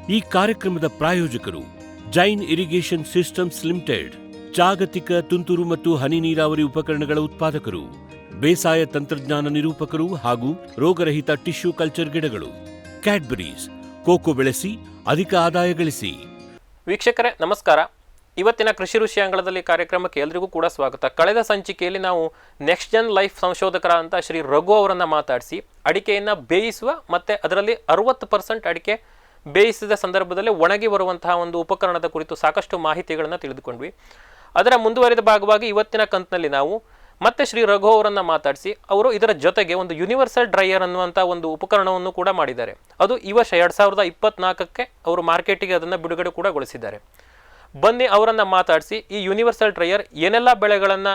ಈ ಕಾರ್ಯಕ್ರಮದ ಪ್ರಾಯೋಜಕರು ಜೈನ್ ಇರಿಗೇಷನ್ ಸಿಸ್ಟಮ್ಸ್ ಲಿಮಿಟೆಡ್, ಜಾಗತಿಕ ತುಂತುರು ಮತ್ತು ಹನಿ ನೀರಾವರಿ ಉಪಕರಣಗಳ ಉತ್ಪಾದಕರು, ಬೇಸಾಯ ತಂತ್ರಜ್ಞಾನ ನಿರೂಪಕರು ಹಾಗೂ ರೋಗರಹಿತ ಟಿಶ್ಯೂ ಕಲ್ಚರ್ ಗಿಡಗಳು. ಕ್ಯಾಡ್ಬರೀಸ್, ಕೋಕೋ ಬೆಳೆಸಿ ಅಧಿಕ ಆದಾಯ ಗಳಿಸಿ. ವೀಕ್ಷಕರೇ ನಮಸ್ಕಾರ. ಇವತ್ತಿನ ಕೃಷಿ ಋಷಿ ಅಂಗಳದಲ್ಲಿ ಕಾರ್ಯಕ್ರಮಕ್ಕೆ ಎಲ್ರಿಗೂ ಕೂಡ ಸ್ವಾಗತ. ಕಳೆದ ಸಂಚಿಕೆಯಲ್ಲಿ ನಾವು ನೆಕ್ಸ್ಟ್ ಜನ್ ಲೈಫ್ ಸಂಶೋಧಕರ ಅಂತ ಶ್ರೀ ರಘು ಅವರನ್ನು ಮಾತಾಡಿಸಿ ಅಡಿಕೆಯನ್ನು ಬೇಯಿಸುವ ಮತ್ತು ಅದರಲ್ಲಿ 60% ಅಡಿಕೆ ಬೇಯಿಸಿದ ಸಂದರ್ಭದಲ್ಲಿ ಒಣಗಿ ಬರುವಂತಹ ಒಂದು ಉಪಕರಣದ ಕುರಿತು ಸಾಕಷ್ಟು ಮಾಹಿತಿಗಳನ್ನು ತಿಳಿದುಕೊಂಡ್ವಿ. ಅದರ ಮುಂದುವರಿದ ಭಾಗವಾಗಿ ಇವತ್ತಿನ ಕಂತಿನಲ್ಲಿ ನಾವು ಮತ್ತೆ ಶ್ರೀ ರಘು ಅವರನ್ನು ಮಾತಾಡಿಸಿ ಅವರು ಇದರ ಜೊತೆಗೆ ಒಂದು ಯೂನಿವರ್ಸಲ್ ಡ್ರೈಯರ್ ಅನ್ನುವಂಥ ಒಂದು ಉಪಕರಣವನ್ನು ಕೂಡ ಮಾಡಿದ್ದಾರೆ. ಅದು ಈ ವರ್ಷ 2024ಕ್ಕೆ ಅವರು ಮಾರ್ಕೆಟಿಗೆ ಅದನ್ನು ಬಿಡುಗಡೆ ಕೂಡ ಗೊಳಿಸಿದ್ದಾರೆ. ಬನ್ನಿ ಅವರನ್ನು ಮಾತಾಡಿಸಿ ಈ ಯೂನಿವರ್ಸಲ್ ಡ್ರೈಯರ್ ಏನೆಲ್ಲ ಬೆಳೆಗಳನ್ನು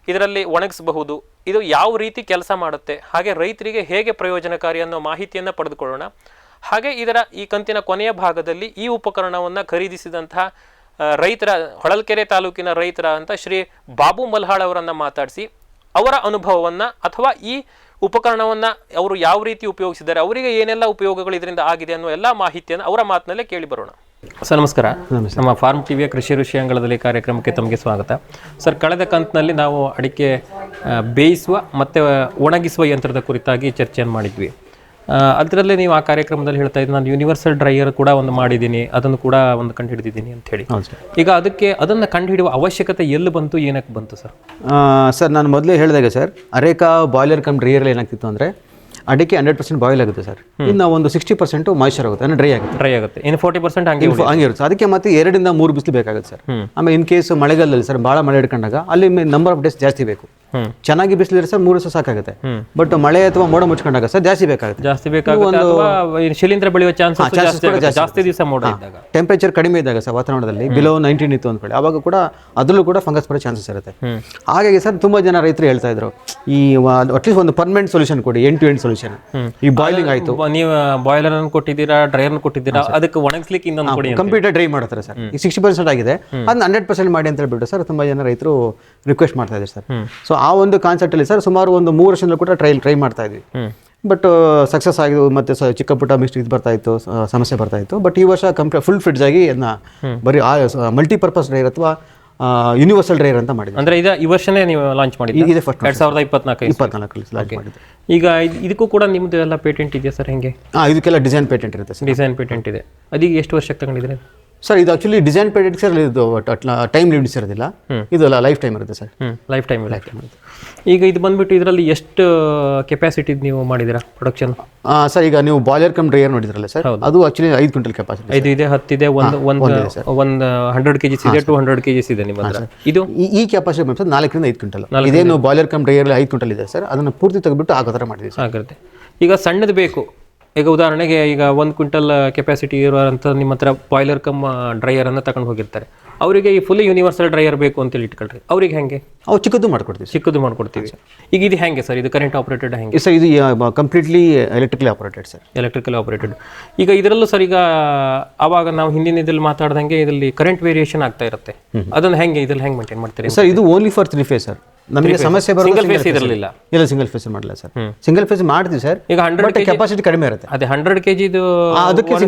ಇದರಲ್ಲಿ ಒಣಗಿಸಬಹುದು, ಇದು ಯಾವ ರೀತಿ ಕೆಲಸ ಮಾಡುತ್ತೆ, ಹಾಗೆ ರೈತರಿಗೆ ಹೇಗೆ ಪ್ರಯೋಜನಕಾರಿ ಅನ್ನೋ ಮಾಹಿತಿಯನ್ನು ಪಡೆದುಕೊಳ್ಳೋಣ. ಹಾಗೆ ಇದರ ಈ ಕಂತಿನ ಕೊನೆಯ ಭಾಗದಲ್ಲಿ ಈ ಉಪಕರಣವನ್ನು ಖರೀದಿಸಿದಂತಹ ರೈತರ, ಹೊಳಲ್ಕೆರೆ ತಾಲೂಕಿನ ರೈತರ ಅಂತ ಶ್ರೀ ಬಾಬು ಮಲ್ಹಾಳ್ ಅವರನ್ನು ಮಾತಾಡಿಸಿ ಅವರ ಅನುಭವವನ್ನು ಅಥವಾ ಈ ಉಪಕರಣವನ್ನು ಅವರು ಯಾವ ರೀತಿ ಉಪಯೋಗಿಸಿದ್ದಾರೆ, ಅವರಿಗೆ ಏನೆಲ್ಲ ಉಪಯೋಗಗಳು ಇದರಿಂದ ಆಗಿದೆ ಅನ್ನೋ ಎಲ್ಲ ಮಾಹಿತಿಯನ್ನು ಅವರ ಮಾತಿನಲ್ಲೇ ಕೇಳಿ ಬರೋಣ. ಸರ್ ನಮಸ್ಕಾರ. ನಮ್ಮ ಫಾರ್ಮ್ ಟಿವಿಯ ಕೃಷಿ ಋಷಿ ಅಂಗಳದಲ್ಲಿ ಕಾರ್ಯಕ್ರಮಕ್ಕೆ ತಮಗೆ ಸ್ವಾಗತ. ಸರ್, ಕಳೆದ ಕಂತಿನಲ್ಲಿ ನಾವು ಅಡಿಕೆ ಬೇಯಿಸುವ ಮತ್ತು ಒಣಗಿಸುವ ಯಂತ್ರದ ಕುರಿತಾಗಿ ಚರ್ಚೆಯನ್ನು ಮಾಡಿದ್ವಿ. ಅದರಲ್ಲೇ ನೀವು ಆ ಕಾರ್ಯಕ್ರಮದಲ್ಲಿ ಹೇಳ್ತಾ ಇದ್ದು ನಾನು ಯೂನಿವರ್ಸಲ್ ಡ್ರೈಯರ್ ಕೂಡ ಒಂದು ಮಾಡಿದ್ದೀನಿ, ಅದನ್ನು ಕೂಡ ಒಂದು ಕಂಡುಹಿಡಿದಿದ್ದೀನಿ ಅಂತ ಹೇಳಿ. ಈಗ ಅದನ್ನು ಕಂಡುಹಿಡುವ ಅವಶ್ಯಕತೆ ಎಲ್ಲಿ ಬಂತು, ಏನಕ್ಕೆ ಬಂತು ಸರ್? ಸರ್, ನಾನು ಮೊದಲೇ ಹೇಳಿದಾಗ sir, areca boiler come dryer ಏನಾಗ್ತಿತ್ತು ಅಂದರೆ ಅಡಿಕೆ 100% ಬಾಯ್ಲ್ ಆಗುತ್ತೆ ಸರ್. ಇನ್ನು ಒಂದು 60% ಮಾಯ್ಚರ್ ಆಗುತ್ತೆ, ಅಂದರೆ ಡ್ರೈ ಆಗುತ್ತೆ. ಇನ್ನು 40% ಹಂಗೆ ಇರುತ್ತೆ. ಅದಕ್ಕೆ ಮತ್ತೆ 2 ಇಂದ 3 ಬಿಸಿಲು ಬೇಕಾಗುತ್ತೆ ಸರ್. ಆಮೇಲೆ ಇನ್ ಕೇಸ್ ಮಳೆಗಾಲದಲ್ಲಿ ಸರ್ ಭಾಳ ಮಳೆ ಹಿಡ್ಕೊಂಡಾಗ ಅಲ್ಲಿ ನಂಬರ್ ಆಫ್ ಡೇಸ್ ಜಾಸ್ತಿ ಬೇಕು. ಚೆನ್ನಾಗಿ ಬಿಸಿಲಿದ್ರೆ ಸರ್ 3 ದಿವಸ ಸಾಕಾಗುತ್ತೆ. ಬಟ್ ಮಳೆ ಅಥವಾ ಮೋಡ ಮುಚ್ಕೊಂಡಾಗ ಸರ್ ಜಾಸ್ತಿ ಬೇಕಾಗುತ್ತೆ. ಶಿಲೀಂಧ್ರ ಬೆಳೆಯುವ ಜಾಸ್ತಿ ದಿವಸ ಮೋಡ ಇದ್ದಾಗ, ಟೆಂಪರೇಚರ್ ಕಡಿಮೆ ಇದ್ದಾಗ ಸರ್, ವಾತಾವರಣದಲ್ಲಿ ಬಿಲೋ 19 ಇತ್ತು ಅಂದ್ಕೊಳ್ಳಿ, ಅವಾಗ ಕೂಡ ಅದರಲ್ಲೂ ಕೂಡ ಫಂಗಸ್ ಬರೋ ಚಾನ್ಸಸ್ ಇರುತ್ತೆ. ಹಾಗಾಗಿ ಸರ್ ತುಂಬಾ ಜನ ರೈತರು ಹೇಳ್ತಾ ಇದ್ರು, ಈ ಅಟ್ಲೀಸ್ಟ್ ಒಂದು ಪರ್ಮನೆಂಟ್ ಸೊಲ್ಯೂಷನ್ ಕೊಡಿ, ಎಂಡ್ ಟು ಎಂಡ್ ಸೊಲ್ಯೂಷನ್. ಈ ಬಾಯ್ಲಿಂಗ್ ಆಯ್ತು, ನೀವು ಬಾಯ್ಲರ್ ಅನ್ನು ಕೊಟ್ಟಿದ್ದೀರಾ, ಡ್ರೈಯರ್ ಕೊಟ್ಟಿದ್ದೀರಾ, ಅದಕ್ಕೆ ಒಣಗಿಸ್ಲಿಕ್ಕೆ ಇನ್ನೊಂದು ಕೊಡಿ, ಕಂಪ್ಯೂಟರ್ ಡ್ರೈ ಮಾಡ್ತಾರೆ ಸರ್. ಈ 60% ಆಗಿದೆ, ಅದನ್ನ 100% ಮಾಡಿ ಅಂತ ಹೇಳ್ಬಿಟ್ಟು ಸರ್ ತುಂಬಾ ಜನ ರೈತರು ರಿಕ್ವೆಸ್ಟ್ ಮಾಡ್ತಾ ಇದ್ದಾರೆ ಸರ್. ಸೊ ಆ ಒಂದು ಕಾನ್ಸೆಪ್ಟ್ ಅಲ್ಲಿ ಸರ್ ಸುಮಾರು ಒಂದು 3 ವರ್ಷದಿಂದ ಕೂಡ ಟ್ರೈ ಮಾಡ್ತಾ ಇದ್ವಿ. ಬಟ್ ಸಕ್ಸಸ್ ಆಗಿದ್ದು, ಮತ್ತೆ ಚಿಕ್ಕ ಪುಟ್ಟ ಮಿಸ್ಟ್ ಇದು ಬರ್ತಾ ಇತ್ತು, ಸಮಸ್ಯೆ ಬರ್ತಾ ಇತ್ತು. ಬಟ್ ಈ ವರ್ಷ ಫುಲ್ ಫ್ರಿಡ್ಜ್ ಆಗಿ ಬರೀ ಮಲ್ಟಿಪರ್ಪಸ್ ಡ್ರೈಯರ್ ಅಥವಾ ಯೂನಿವರ್ಸಲ್ ಡ್ರೈಯರ್ ಅಂತ ಮಾಡಿದ್ವಿ. ಅಂದ್ರೆ ಈ ವರ್ಷನೇ ನೀವು ಲಾಂಚ್ ಮಾಡಿದ್ರಿ? 2024 ಲಾಂಚ್ ಮಾಡಿದ್ವಿ. ಈಗ ಇದಕ್ಕೂ ಕೂಡ ನಿಮ್ದು ಎಲ್ಲ ಪೇಟೆಂಟ್ ಇದೆಯಾ ಸರ್? ಹೆಂಗೆ? ಇದಕ್ಕೆಲ್ಲ ಡಿಸೈನ್ ಪೇಟೆಂಟ್ ಇರುತ್ತೆ ಸರ್. ಡಿಸೈನ್ ಪೇಟೆಂಟ್ ಇದೆ. ಅದೀಗ ಎಷ್ಟು ವರ್ಷಕ್ಕೆ ತಗೊಂಡಿದ್ರೆ ಸರ್? ಇದು ಆಕ್ಚುಲಿ ಡಿಸೈನ್ ಪೇಟೆಂಟ್ ಸರ್, ಇದು ಟೈಮ್ ಲಿಮಿಟ್ಸ್ ಇರೋದಿಲ್ಲ, ಇದು ಲೈಫ್ ಟೈಮ್ ಇರುತ್ತೆ ಸರ್. ಲೈಫ್ ಟೈಮ್ ಇರುತ್ತೆ. ಈಗ ಇದು ಬಂದ್ಬಿಟ್ಟು ಇದರಲ್ಲಿ ಎಷ್ಟು ಕೆಪಾಸಿಟಿ ನೀವು ಮಾಡಿದ್ದೀರಾ ಪ್ರೊಡಕ್ಷನ್? ಸರ್, ಈಗ ನೀವು ಬಾಯ್ಲರ್ ಕಮ್ ಡ್ರೈಯರ್ ನೋಡಿದ್ರಲ್ಲ ಸರ್, ಅದು ಆಕ್ಚುಲಿ 5 ಕ್ವಿಂಟಲ್ ಕೆಪಾಸಿಟಿ. 5 ಇದೆ, 10 ಇದೆ, ಒಂದು 100 kg ಇದೆ, 200 kg ಇದೆ ನಿಮ್ಮ ಹತ್ರ. ಇದು ಈ ಕೆಪಾಸಿಟಿ ಬಂದು 4 ರಿಂದ 5 ಕ್ವಿಂಟಲ್. ಇದೇನು ಬಾಯ್ಲರ್ ಕಮ್ ಡ್ರೈಯರ್ 5 ಕ್ವಿಂಟಲ್ ಇದೆ ಸರ್, ಅದನ್ನು ಪೂರ್ತಿ ತೆಗೆದುಬಿಟ್ಟು ಆ ಥರ ಮಾಡಿದ್ವಿ ಸರ್. ಆಗುತ್ತೆ. ಈಗ ಸಣ್ಣದು ಬೇಕು, ಈಗ ಉದಾಹರಣೆಗೆ ಈಗ 1 ಕ್ವಿಂಟಲ್ ಕೆಪಾಸಿಟಿ ಇರುವಂಥ ನಿಮ್ಮ ಹತ್ರ ಬಾಯ್ಲರ್ ಕಮ್ ಡ್ರೈಯರ್ ಅನ್ನು ತಗೊಂಡು ಹೋಗಿರ್ತಾರೆ. ಅವರಿಗೆ ಈ ಫುಲ್ ಯೂನಿವರ್ಸಲ್ ಡ್ರೈಯರ್ ಬೇಕು ಅಂತೇಳಿ ಇಟ್ಕೊಳ್ರಿ, ಅವ್ರಿಗೆ ಹೆಂಗೆ? ಅವ್ರು ಚಿಕ್ಕದು ಮಾಡ್ಕೊಡ್ತೀವಿ. ಈಗ ಇದು ಹೆಂಗೆ ಸರ್? ಇದು ಕರೆಂಟ್ ಆಪರೇಟೆಡ್ ಹೆಂಗೆ ಸರ್? ಇದು completely electrically operated sir. Electrically operated. ಈಗ ಇದರಲ್ಲೂ ಸರ್, ಈಗ ಆವಾಗ ನಾವು ಹಿಂದಿನ ಇದ್ರಲ್ಲಿ ಮಾತಾಡ್ದಂಗೆ ಇದರಲ್ಲಿ ಕರೆಂಟ್ ವೇರಿಯೇಷನ್ ಆಗ್ತಾ ಇರುತ್ತೆ, ಅದನ್ನು ಹೆಂಗೆ ಇದ್ರಲ್ಲಿ ಹೆಂಗೆ ಮೇಂಟೈನ್ ಮಾಡ್ತೀರಿ ಸರ್? ಇದು ಓನ್ಲಿ ಫಾರ್ 3 ಫೇಸ್ ಸರ್. ನಮಗೆ ಸಮಸ್ಯೆ ಸಿಂಗಲ್ ಫೇಸ್ ಇರಲಿಲ್ಲ. ಇಲ್ಲ, ಸಿಂಗಲ್ ಫೇಸ್ ಮಾಡಲ್ಲ ಸರ್. ಸಿಂಗಲ್ ಫೇಸ್ ಮಾಡ್ತೀವಿ ಸರ್. ಈಗ 100 ಕೆಪಾಸಿಟಿ ಕಡಿಮೆ ಇರುತ್ತೆ. ಅದೇ 100 kg ಅದಕ್ಕೆ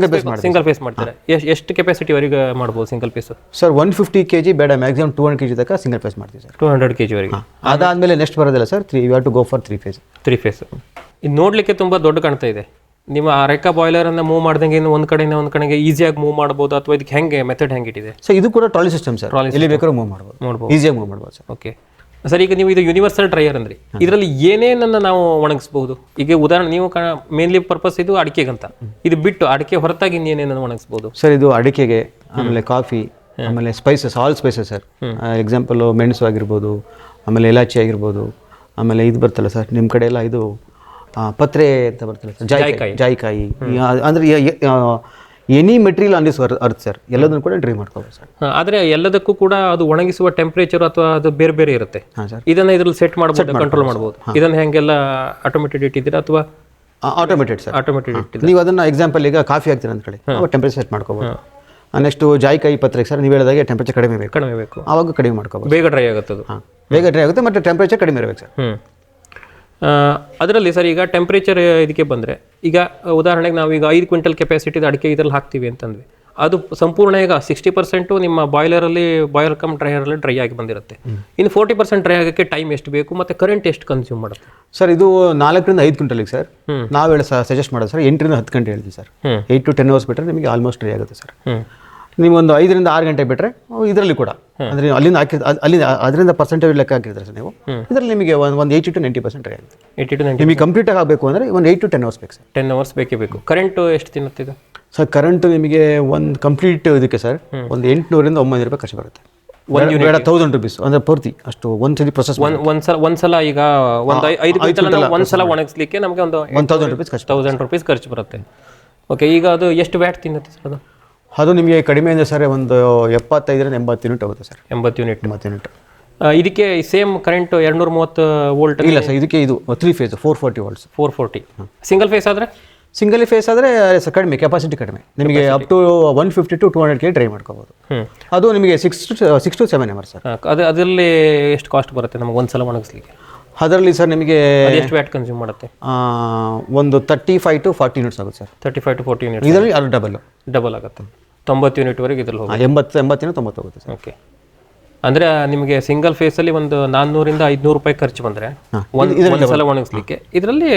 ಸಿಂಗಲ್ ಫೇಸ್ ಮಾಡ್ತಾರೆ. ಎಷ್ಟು ಕೆಪಾಸಿಟಿ ವರೆಗೆ ಮಾಡ್ಬೋದು ಸಿಂಗಲ್ ಫೇಸ್ ಸರ್? 150 kg ಬೇಡ, ಮ್ಯಾಕ್ಸಿಮಮ್ 200 kg ತನಕ ಸಿಂಗಲ್ ಫೇಸ್ ಮಾಡ್ತೀವಿ ಸರ್. 200 kg ವರೆಗೆ. ಅದಾದ್ಮೇಲೆ ನೆಕ್ಸ್ಟ್ ಬರೋದಿಲ್ಲ sir, you have to go for 3 phase. ಇದು ನೋಡ್ಲಿಕ್ಕೆ ತುಂಬಾ ದೊಡ್ಡ ಕಾಣ್ತಾ ಇದೆ. ನಿಮ್ಮ ಅರೆಕಾ ಬಾಯ್ಲರ್ ಅನ್ನ ಮೂವ್ ಮಾಡ್ದಂಗೆ ಒಂದು ಕಡೆಗೆ ಈಸಿಯಾಗಿ ಮೂವ್ ಮಾಡಬಹುದು, ಅಥವಾ ಇದಕ್ಕೆ ಹೆಂಗೆ ಮೆಥಡ್ ಹೆಂಗೆ ಇಟ್ಟಿದೆ ಸರ್? ಇದು ಕೂಡ ಟ್ರಾಲಿ ಸಿಸ್ಟಮ್ ಸರ್, ಎಲ್ಲಿ ಬೇಕಾದ್ರೂ ಮೂವ್ ಮಾಡಬಹುದು, ಈಸಿಯಾಗಿ ಮೂವ್ ಮಾಡಬಹುದು ಸರ್. ಓಕೆ ಸರ್, ಈಗ ನೀವು ಇದು ಯೂನಿವರ್ಸಲ್ ಡ್ರೈಯರ್ ಅಂದ್ರೆ ಇದರಲ್ಲಿ ಏನೇನನ್ನ ನಾವು ಒಣಗಿಸಬಹುದು? ಈಗ ಉದಾಹರಣೆ ನೀವು ಮೇನ್ಲಿ ಪರ್ಪಸ್ ಇದು ಅಡಿಕೆಗಂತ, ಇದು ಬಿಟ್ಟು ಅಡಿಕೆ ಹೊರತಾಗಿ ಇನ್ನೇನೇನನ್ನು ಒಣಗಿಸಬಹುದು ಸರ್? ಇದು ಅಡಿಕೆಗೆ, ಆಮೇಲೆ ಕಾಫಿ, ಆಮೇಲೆ spices, all spices sir. Example ಮೆಣಸು ಆಗಿರ್ಬೋದು, ಆಮೇಲೆ ಇಲಾಚಿ ಆಗಿರ್ಬೋದು, ಆಮೇಲೆ ಇದು ಬರ್ತಲ್ಲ ಸರ್ ನಿಮ್ಮ ಕಡೆ ಎಲ್ಲ, ಇದು ಪತ್ರೆ ಅಂತ ಬರ್ತಲ್ಲ ಸರ್, ಜಾಯಿಕಾಯಿ. ಅಂದರೆ any material on this earth sir, ಎಲ್ಲದನ್ನು ಕೂಡ ಡ್ರೈ ಮಾಡ್ಕೋಬೋದು ಸರ್. ಆದರೆ ಎಲ್ಲದಕ್ಕೂ ಕೂಡ ಅದು ಒಣಗಿಸುವ ಟೆಂಪರೇಚರ್ ಅಥವಾ ಅದು ಬೇರೆ ಬೇರೆ ಇರುತ್ತೆ. ಇದನ್ನು ಇದ್ರಲ್ಲಿ ಸೆಟ್ ಮಾಡ್ಬೋದು, ಕಂಟ್ರೋಲ್ ಮಾಡ್ಬೋದು. ಇದನ್ನು ಹೆಂಗೆಲ್ಲ ಆಟೋಮೇಟೆಡ್ ಇಟ್ಟಿದ್ದೀರಾ ಅಥವಾ ಆಟೋಮೇಟೆಡ್ ಸರ್? ಆಟೋಮೇಟೆಡ್ ಇಟ್ಟಿದ್ದೀರಾ. ನೀವು ಅದನ್ನು ಎಕ್ಸಾಂಪಲ್ ಈಗ ಕಾಫಿ ಹಾಕ್ತೀರ ಅಂತ ಕಡೆ ಟೆಂಪರೇಚರ್ ಸೆಟ್ ಮಾಡ್ಕೋಬೋದು. ನೆಕ್ಸ್ಟ್ ಜಾಯಿಕಾಯಿ ಪತ್ರೆಗೆ ಸರ್ ನೀವು ಹೇಳಿದಾಗೆ ಟೆಂಪರೇಚರ್ ಕಡಿಮೆ ಬೇಕು, ಆವಾಗ ಕಡಿಮೆ ಮಾಡ್ಕೋಬೋದು. ಬೇಗ ಡ್ರೈ ಆಗುತ್ತೆ ಅದು. ಬೇಗ ಡ್ರೈ ಆಗುತ್ತೆ, ಮತ್ತು ಟೆಂಪರೇಚರ್ ಕಡಿಮೆ ಇರಬೇಕು ಸರ್. ಅದರಲ್ಲಿ ಸರ್ ಈಗ ಟೆಂಪರೇಚರ್ ಇದಕ್ಕೆ ಬಂದರೆ ಈಗ ಉದಾಹರಣೆಗೆ ನಾವೀಗ 5 ಕ್ವಿಂಟಲ್ ಕೆಪಾಸಿಟಿದ ಅಡಿಕೆ ಇದ್ರಲ್ಲಿ ಹಾಕ್ತೀವಿ ಅಂತಂದ್ವಿ, ಅದು ಸಂಪೂರ್ಣ ಈಗ 60% ನಿಮ್ಮ ಬಾಯ್ಲರಲ್ಲಿ ಬಾಯ್ಲರ್ ಕಮ್ ಡ್ರೈಯರಲ್ಲಿ ಡ್ರೈ ಆಗಿ ಬಂದಿರುತ್ತೆ. ಇನ್ನು 40% ಡ್ರೈ ಆಗೋಕ್ಕೆ ಟೈಮ್ ಎಷ್ಟು ಬೇಕು ಮತ್ತು ಕರೆಂಟ್ ಎಷ್ಟು ಕನ್ಸ್ಯೂಮ್ ಮಾಡುತ್ತೆ ಸರ್? ಇದು 4 ರಿಂದ 5 ಕ್ವಿಂಟಲಿಗೆ ಸರ್ ನಾವು ಸಜೆಸ್ಟ್ ಮಾಡೋದು ಸರ್ 8 ರಿಂದ 10 ಗಂಟೆ ಹೇಳ್ತೀವಿ ಸರ್. 8 to 10 hours ಬಿಟ್ಟರೆ ನಿಮಗೆ ಆಲ್ಮೋಸ್ಟ್ ಡ್ರೈ ಆಗುತ್ತೆ ಸರ್. ನೀವು ಒಂದು 5 ರಿಂದ 6 ಗಂಟೆ ಬಿಟ್ಟರೆ ಇದರಲ್ಲಿ ಕೂಡ ಅಂದರೆ ಅಲ್ಲಿಂದ ಅದರಿಂದ ಪರ್ಸೆಂಟೇಜ್ ಲೆಕ್ಕ ಹಾಕಿರ್ತಾರೆ ಸರ್ ನೀವು, ಇದರಲ್ಲಿ ನಿಮಗೆ ಒಂದು 80 to 90% ಡ್ರೈ ಆಗುತ್ತೆ. 80 to 90 ನಿಮಗೆ ಕಂಪ್ಲೀಟ್ ಆಗಬೇಕು ಅಂದರೆ ಒಂದು 8 to 10 hours ಬೇಕು ಸರ್. 10 hours ಬೇಕೇ ಬೇಕು. ಕರೆಂಟು ಎಷ್ಟು ತಿನ್ನುತ್ತೆ ಇದು ಸರ್? ಕರೆಂಟ್ ನಿಮಗೆ ಒಂದು ಕಂಪ್ಲೀಟ್ ಇದಕ್ಕೆ ಸರ್ ಒಂದು 800 ರಿಂದ 900 ರೂಪಾಯಿ ಖರ್ಚು ಬರುತ್ತೆ. 1000 rupees ಅಂದರೆ ಪೂರ್ತಿ ಅಷ್ಟು ಒಂದ್ಸಲಿ ಪ್ರೊಸೆಸ್ ಒಂದ್ಸಲ ಈಗ ಒಂದು 5 ಕ್ವಿಂಟಲ್ ಒಂದ್ಸಲ ಒಣಗಿಸ್ಲಿಕ್ಕೆ ನಮಗೆ ಒಂದು 1000 rupees ಖರ್ಚು 1000 ರೂಪೀಸ್ ಖರ್ಚು ಬರುತ್ತೆ. ಓಕೆ, ಈಗ ಅದು ಎಷ್ಟು ವ್ಯಾಟ್ ತಿನ್ನುತ್ತೆ ಸರ್? ಅದು ನಿಮಗೆ ಕಡಿಮೆ ಅಂದರೆ ಸರ್ ಒಂದು 75 ರಿಂದ 80 ಯೂನಿಟ್ ಆಗುತ್ತೆ ಸರ್. 80 ಯೂನಿಟ್. ಇದಕ್ಕೆ ಸೇಮ್ ಕರೆಂಟ್ 230 ವೋಲ್ಟ್ ಇಲ್ಲ ಸರ್, ಇದಕ್ಕೆ ಇದು 3 phase 440 volts. 440. ಸಿಂಗಲ್ ಫೇಸ್ ಆದರೆ ಸಿಂಗಲ್ ಫೇಸ್ ಆದರೆ ಕಡಿಮೆ ಕೆಪಾಸಿಟಿ ಕಡಿಮೆ, ನಿಮಗೆ up to 150 to 200 kg dry ಮಾಡ್ಕೋಬೋದು. ಅದು ನಿಮಗೆ 6 to 7 hours ಸರ್. ಅದರಲ್ಲಿ ಎಷ್ಟು ಕಾಸ್ಟ್ ಬರುತ್ತೆ ನಮಗೆ ಒಂದ್ಸಲ ಒಣಗಿಸ್ಲಿಕ್ಕೆ? ಅದರಲ್ಲಿ ಸರ್ ನಿಮಗೆ ಎಷ್ಟು ವ್ಯಾಟ್ ಕನ್ಸ್ಯೂಮ್ ಮಾಡುತ್ತೆ? ಒಂದು 35 to 40 ಯೂನಿಟ್ಸ್ ಆಗುತ್ತೆ ಸರ್. 35 to 40 units. ಇದರಲ್ಲಿ ಅದು ಡಬಲ್ ಆಗುತ್ತೆ. 90 ಯೂನಿಟ್ವರೆಗೆ ಇದ್ರಲ್ಲಿ ಹೋಗುತ್ತೆ. 80 90 ಹೋಗುತ್ತೆ ಸರ್. ಓಕೆ, ಅಂದರೆ ನಿಮಗೆ ಸಿಂಗಲ್ ಫೇಸಲ್ಲಿ ಒಂದು 400 ರಿಂದ 500 ರೂಪಾಯಿ ಖರ್ಚು ಬಂದರೆ ಒಂದ್ಸಲ ಒಣಗಿಸ್ಲಿಕ್ಕೆ ಇದರಲ್ಲಿ